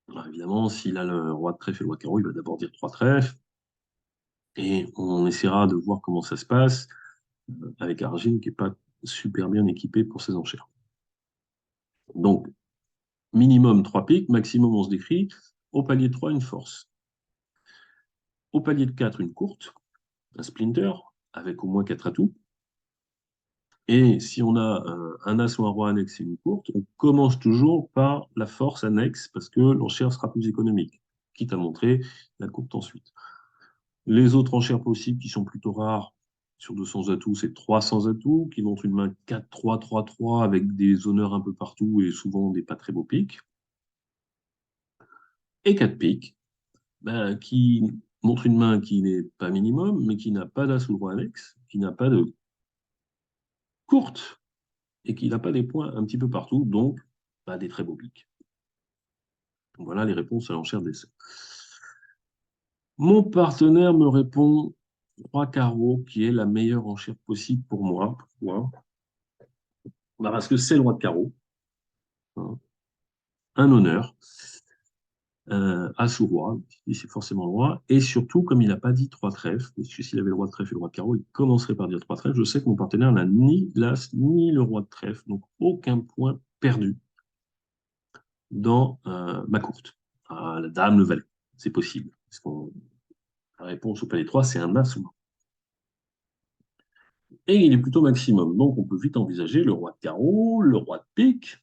Alors évidemment, s'il a le roi de trèfle et le roi de carreau, il va d'abord dire 3 trèfles, et on essaiera de voir comment ça se passe avec Argine qui n'est pas super bien équipé pour ses enchères. Donc, minimum 3 piques, maximum on se décrit, au palier de 3, une force. Au palier de 4, une courte, un splinter, avec au moins 4 atouts. Et si on a un as ou un roi annexe et une courte, on commence toujours par la force annexe parce que l'enchère sera plus économique, quitte à montrer la courte ensuite. Les autres enchères possibles qui sont plutôt rares sur 200 atouts, c'est 300 atouts qui montrent une main 4-3, 3-3 avec des honneurs un peu partout et souvent des pas très beaux pics. Et 4 piques qui montrent une main qui n'est pas minimum, mais qui n'a pas d'as ou de roi annexe, qui n'a pas de courte et qui n'a pas des points un petit peu partout, donc des très beaux pics. Voilà les réponses à l'enchère d'essai. Mon partenaire me répond 3 carreaux, qui est la meilleure enchère possible pour moi. Pourquoi? Parce que c'est le roi de carreau, hein, un honneur, as ou roi, c'est forcément le roi, et surtout, comme il n'a pas dit 3 trèfles, parce que s'il avait le roi de trèfle et le roi de carreau, il commencerait par dire 3 trèfles, je sais que mon partenaire n'a ni l'as ni le roi de trèfle, donc aucun point perdu. dans ma courte. La dame, le valet. C'est possible. La réponse au palais 3, c'est un as ou un. Et il est plutôt maximum. Donc, on peut vite envisager le roi de carreau, le roi de pique.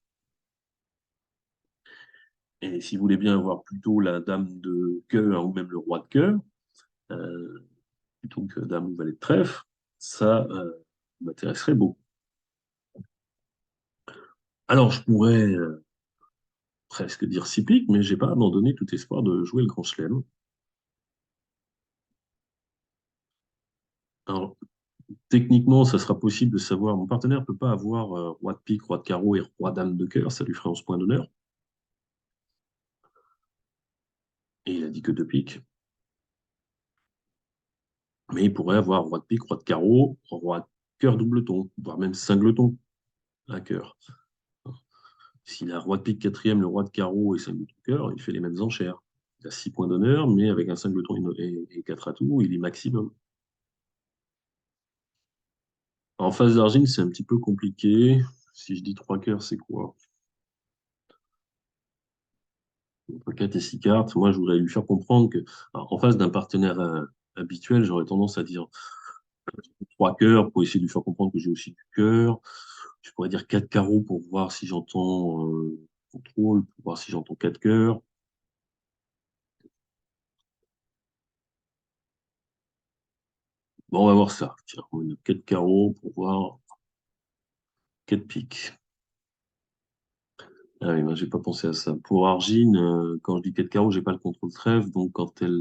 Et si vous voulez bien avoir plutôt la dame de cœur ou même le roi de cœur, euh, plutôt que dame ou valet de trèfle, ça m'intéresserait beaucoup. Alors, je pourrais presque dire six piques, mais j'ai pas abandonné tout espoir de jouer le grand chelem. Alors, techniquement, ça sera possible de savoir. Mon partenaire ne peut pas avoir roi de pique, roi de carreau et roi dame de cœur, ça lui ferait 11 points d'honneur. Et il a dit que deux piques. Mais il pourrait avoir roi de pique, roi de carreau, roi de cœur doubleton, voire même cingleton à cœur. S'il a roi de pique quatrième, le roi de carreau et cingleton cœur, il fait les mêmes enchères. Il a 6 points d'honneur, mais avec un cingleton et 4 atouts, il est maximum. En face d'argile, c'est un petit peu compliqué. Si je dis 3 cœurs, c'est quoi? Entre 4 et 6 cartes. Moi, je voudrais lui faire comprendre que, alors, en face d'un partenaire habituel, j'aurais tendance à dire 3 cœurs pour essayer de lui faire comprendre que j'ai aussi du cœur. Je pourrais dire 4 carreaux pour voir si j'entends contrôle, pour voir si j'entends 4 cœurs. Bon, on va voir ça. Tiens, on va dire 4 carreaux pour voir 4 piques. Ah oui, moi, j'ai pas pensé à ça. Pour Argine, quand je dis 4 carreaux, j'ai pas le contrôle trèfle, donc quand elle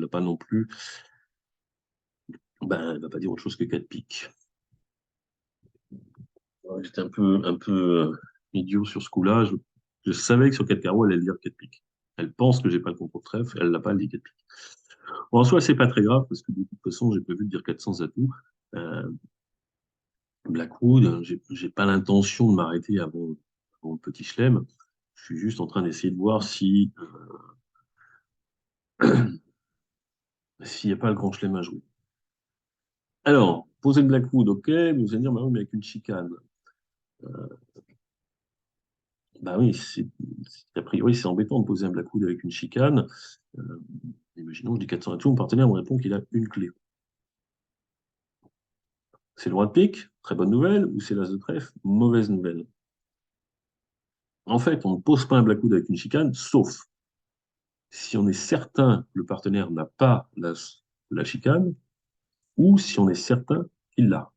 l'a pas non plus, ben, elle va pas dire autre chose que 4 piques. Ouais, j'étais un peu idiot sur ce coup-là. Je savais que sur 4 carreaux, elle allait dire 4 piques. Elle pense que j'ai pas le contrôle trèfle, elle l'a pas, elle dit 4 piques. Bon, en soi, c'est pas très grave, parce que de toute façon, j'ai prévu de dire 400 atouts. Euh, Blackwood, j'ai pas l'intention de m'arrêter avant le petit chelem. Je suis juste en train d'essayer de voir si s'il n'y a pas le grand chelem à jouer. Alors, poser le Blackwood, ok, vous allez dire, bah oui, mais avec une chicane. Bah oui, a priori, c'est embêtant de poser un Blackwood avec une chicane. Euh, Imaginons, je dis 400 atouts, mon partenaire me répond qu'il a une clé. C'est le roi de pique, très bonne nouvelle, ou c'est l'as de trèfle, mauvaise nouvelle. En fait, on ne pose pas un Blackwood avec une chicane, sauf si on est certain que le partenaire n'a pas l'as de la chicane, ou si on est certain qu'il l'a.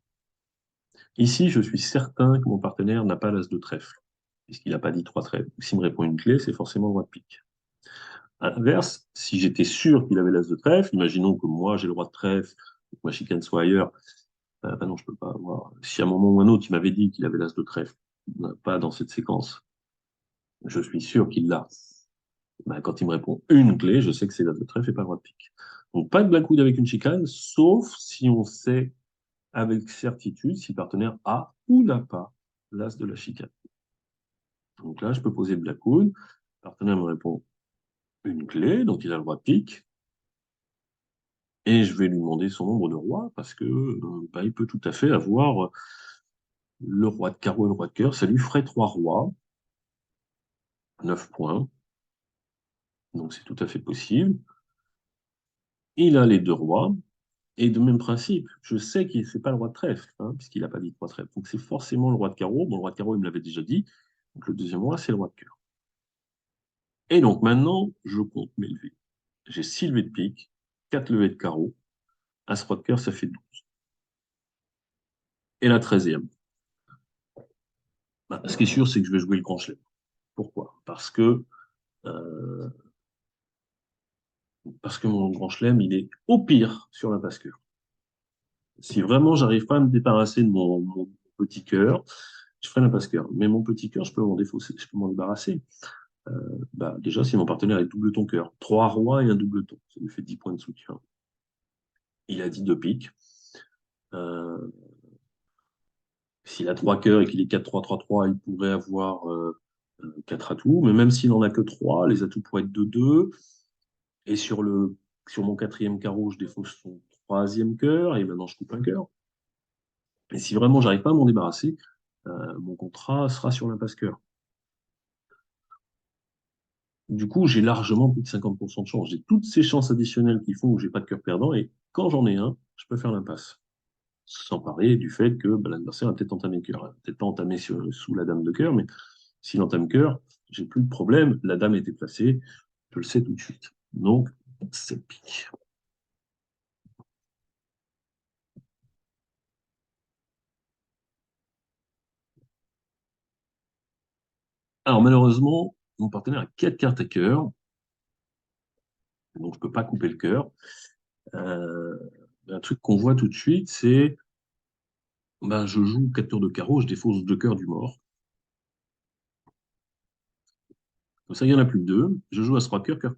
Ici, je suis certain que mon partenaire n'a pas l'as de trèfle, puisqu'il n'a pas dit trois trèfles. S'il me répond une clé, c'est forcément le roi de pique. À l'inverse, si j'étais sûr qu'il avait l'as de trèfle, imaginons que moi j'ai le roi de trèfle, que ma chicane soit ailleurs, ben non, je peux pas avoir. Si à un moment ou un autre, il m'avait dit qu'il avait l'as de trèfle, pas dans cette séquence, je suis sûr qu'il l'a. Ben, quand il me répond une clé, je sais que c'est l'as de trèfle et pas le roi de pique. Donc pas de blackwood avec une chicane, sauf si on sait avec certitude si le partenaire a ou n'a pas l'as de la chicane. Donc là, je peux poser le blackwood, le partenaire me répond une clé, donc il a le roi de pique, et je vais lui demander son nombre de rois, parce que bah, il peut tout à fait avoir le roi de carreau et le roi de cœur, ça lui ferait trois rois, 9 points, donc c'est tout à fait possible. Il a les deux rois, et de même principe, je sais qu'il n'est pas le roi de trèfle, hein, puisqu'il n'a pas dit trois trèfles, donc c'est forcément le roi de carreau. Bon, le roi de carreau, il me l'avait déjà dit, donc le deuxième roi, c'est le roi de cœur. Et donc maintenant, je compte mes levées. J'ai 6 levées de pique, 4 levées de carreau, as roi de cœur, ça fait 12. Et la treizième. Bah, ce qui est sûr, c'est que je vais jouer le grand chelem. Pourquoi? Euh, parce que mon grand chelem, il est au pire sur la bascule. Si vraiment j'arrive pas à me débarrasser de mon petit cœur, je ferai la passe-cœur. Mais mon petit cœur, je peux m'en défausser, je peux m'en débarrasser. Euh, Bah, déjà, si mon partenaire est double ton cœur, trois rois et un double ton, ça lui fait 10 points de soutien. Il a dit deux piques. Euh, S'il a trois cœurs et qu'il est 4-3-3-3, il pourrait avoir quatre atouts. Mais même s'il n'en a que trois, les atouts pourraient être de 2. Et sur mon quatrième carreau, je défausse son troisième cœur et maintenant je coupe un cœur. Et si vraiment j'arrive pas à m'en débarrasser, mon contrat sera sur l'impasse cœur. Du coup, j'ai largement plus de 50% de chance. J'ai toutes ces chances additionnelles qui font que j'ai pas de cœur perdant, et quand j'en ai un, je peux faire l'impasse. Sans parler du fait que bah, l'adversaire a peut-être entamé cœur. Peut-être pas entamé sous la dame de cœur, mais s'il entame cœur, j'ai plus de problème. La dame était placée, je le sais tout de suite. Donc, c'est pique. Alors, malheureusement, mon partenaire a 4 cartes à cœur, donc je ne peux pas couper le cœur. Euh, un truc qu'on voit tout de suite, c'est ben, je joue 4 tours de carreau, je défausse 2 cœurs du mort. Comme ça, il n'y en a plus que 2. Je joue à 3 cœurs, cœur.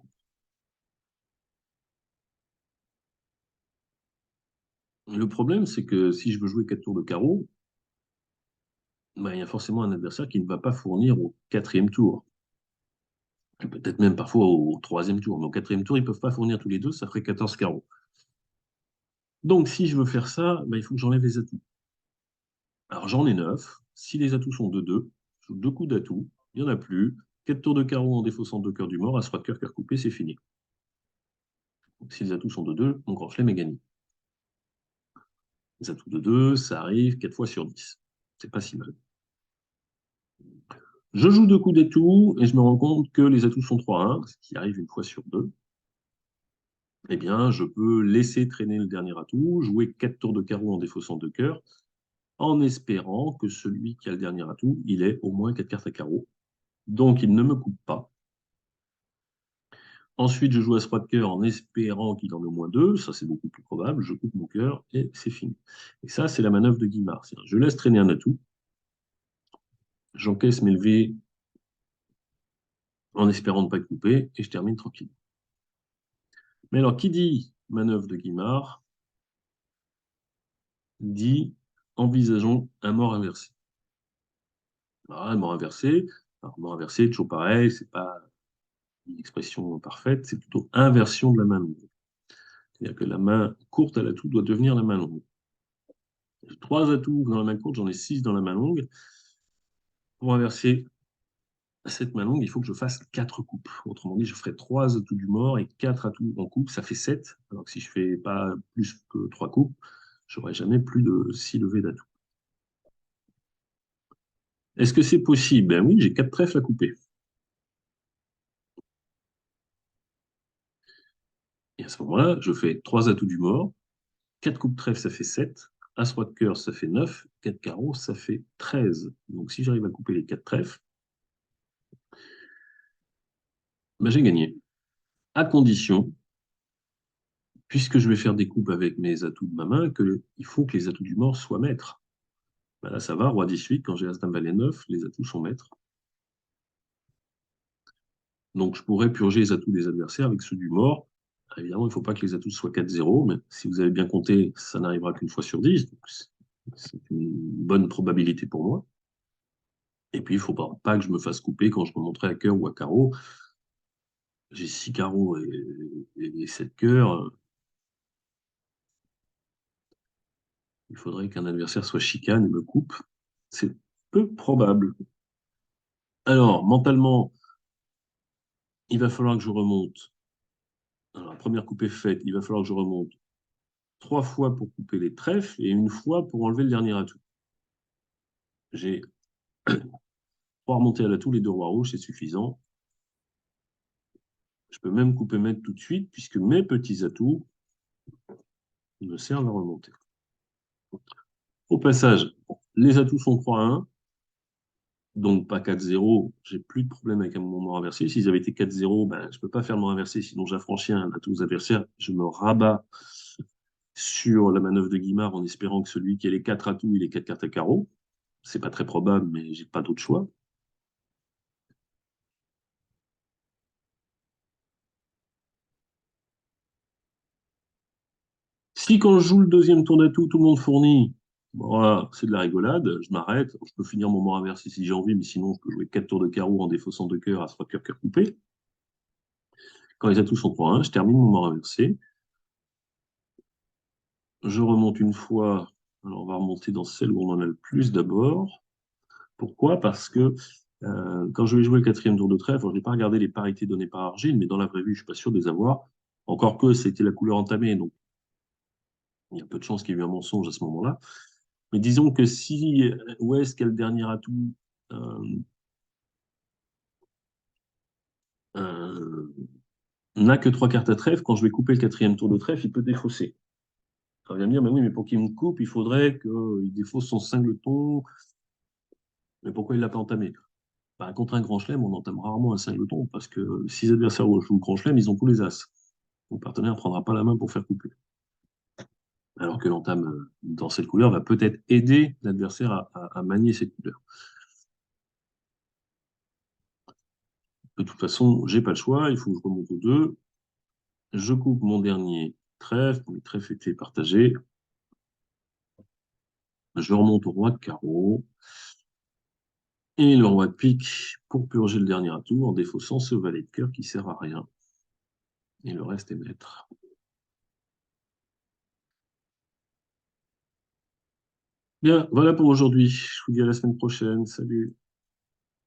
Le problème, c'est que si je veux jouer 4 tours de carreau, ben, il y a forcément un adversaire qui ne va pas fournir au quatrième tour. Peut-être même parfois au troisième tour. Mais au quatrième tour, ils ne peuvent pas fournir tous les deux, ça ferait 14 carreaux. Donc, si je veux faire ça, ben, il faut que j'enlève les atouts. Alors, j'en ai 9. Si les atouts sont de 2, je joue 2 coups d'atouts. Il n'y en a plus. 4 tours de carreau en défaussant 2 cœurs du mort. As-roi de cœur, cœur coupé, c'est fini. Donc, si les atouts sont de 2, mon grand chelem est gagné. Les atouts de 2, ça arrive 4 fois sur 10. C'est pas si mal. Je joue 2 coups d'atouts et je me rends compte que les atouts sont 3-1, ce qui arrive une fois sur 2. Eh bien, je peux laisser traîner le dernier atout, jouer 4 tours de carreau en défaussant 2 cœurs, en espérant que celui qui a le dernier atout, il ait au moins 4 cartes à carreau. Donc, il ne me coupe pas. Ensuite, je joue As-Roi de cœur en espérant qu'il en ait au moins 2. Ça, c'est beaucoup plus probable. Je coupe mon cœur et c'est fini. Et ça, c'est la manœuvre de Guimard. Je laisse traîner un atout, j'encaisse mes levées en espérant ne pas couper et je termine tranquille. Mais alors, qui dit manœuvre de Guimard dit envisageons un mort inversé. Alors, un mort inversé, toujours pareil, c'est pas une expression parfaite, c'est plutôt inversion de la main longue. C'est-à-dire que la main courte à l'atout doit devenir la main longue. J'ai 3 atouts dans la main courte, j'en ai 6 dans la main longue. Pour inverser cette main longue, il faut que je fasse 4 coupes. Autrement dit, je ferai 3 atouts du mort et 4 atouts en coupe, ça fait 7. Alors que si je fais pas plus que 3 coupes, j'aurai jamais plus de 6 levées d'atouts. Est-ce que c'est possible? Ben oui, j'ai 4 trèfles à couper. Et à ce moment-là, je fais 3 atouts du mort, 4 coupes trèfle, ça fait 7. As-roi de cœur, ça fait 9. 4 carreaux, ça fait 13. Donc si j'arrive à couper les 4 trèfles, ben, j'ai gagné. À condition, puisque je vais faire des coupes avec mes atouts de ma main, il faut que les atouts du mort soient maîtres. Ben là, ça va, roi 18, quand j'ai As-Dame Valet 9, les atouts sont maîtres. Donc je pourrais purger les atouts des adversaires avec ceux du mort. Évidemment, il ne faut pas que les atouts soient 4-0, mais si vous avez bien compté, ça n'arrivera qu'une fois sur 10. C'est une bonne probabilité pour moi. Et puis, il ne faut pas que je me fasse couper quand je remonterai à cœur ou à carreau. J'ai 6 carreaux et 7 cœurs. Il faudrait qu'un adversaire soit chicane et me coupe. C'est peu probable. Alors, mentalement, il va falloir que je remonte. Alors, la première coupe est faite. Il va falloir que je remonte 3 fois pour couper les trèfles et une fois pour enlever le dernier atout. J'ai 3 remontées à l'atout, les 2 rois rouges, c'est suffisant. Je peux même couper maître tout de suite puisque mes petits atouts me servent à remonter. Au passage, les atouts sont 3-1. Donc pas 4-0, j'ai plus de problème avec un moment inversé. S'ils avaient été 4-0, ben, je ne peux pas faire le moment inversé, sinon j'affranchis un atout aux adversaires. Je me rabats sur la manœuvre de Guimard en espérant que celui qui a les 4 atouts, il ait 4 cartes à carreau. C'est pas très probable, mais j'ai pas d'autre choix. Si quand je joue le deuxième tour d'atout, tout le monde fournit, voilà, c'est de la rigolade, je m'arrête, je peux finir mon moment inversé si j'ai envie, mais sinon je peux jouer 4 tours de carreau en défaussant 2 cœurs à 3 cœurs, cœur coupé. Quand les atouts sont 3-1, je termine mon moment inversé. Je remonte une fois. Alors, on va remonter dans celle où on en a le plus d'abord. Pourquoi? Parce que Quand je vais jouer le quatrième tour de trèfle, je n'ai pas regardé les parités données par Argile, mais dans la vraie vie, je suis pas sûr de les avoir. Encore que c'était la couleur entamée, donc il y a peu de chances qu'il y ait eu un mensonge à ce moment-là. Mais disons que si West, qui a le dernier atout, euh, euh, n'a que trois cartes à trèfle, quand je vais couper le quatrième tour de trèfle, il peut défausser. Ça vient me dire, mais oui, mais pour qu'il me coupe, il faudrait qu'il défausse son singleton. Mais pourquoi il ne l'a pas entamé? Bah, contre un grand chelem, on entame rarement un singleton, parce que si les adversaires jouent le grand chelem, ils ont tous les as. Mon partenaire ne prendra pas la main pour faire couper. Alors que l'entame dans cette couleur va peut-être aider l'adversaire à manier cette couleur. De toute façon, j'ai pas le choix, il faut que je remonte aux deux. Je coupe mon dernier trèfle, mes trèfles étaient partagés. Je remonte au roi de carreau. Et le roi de pique pour purger le dernier atout en défaussant ce valet de cœur qui sert à rien. Et le reste est maître. Bien, voilà pour aujourd'hui. Je vous dis à la semaine prochaine. Salut.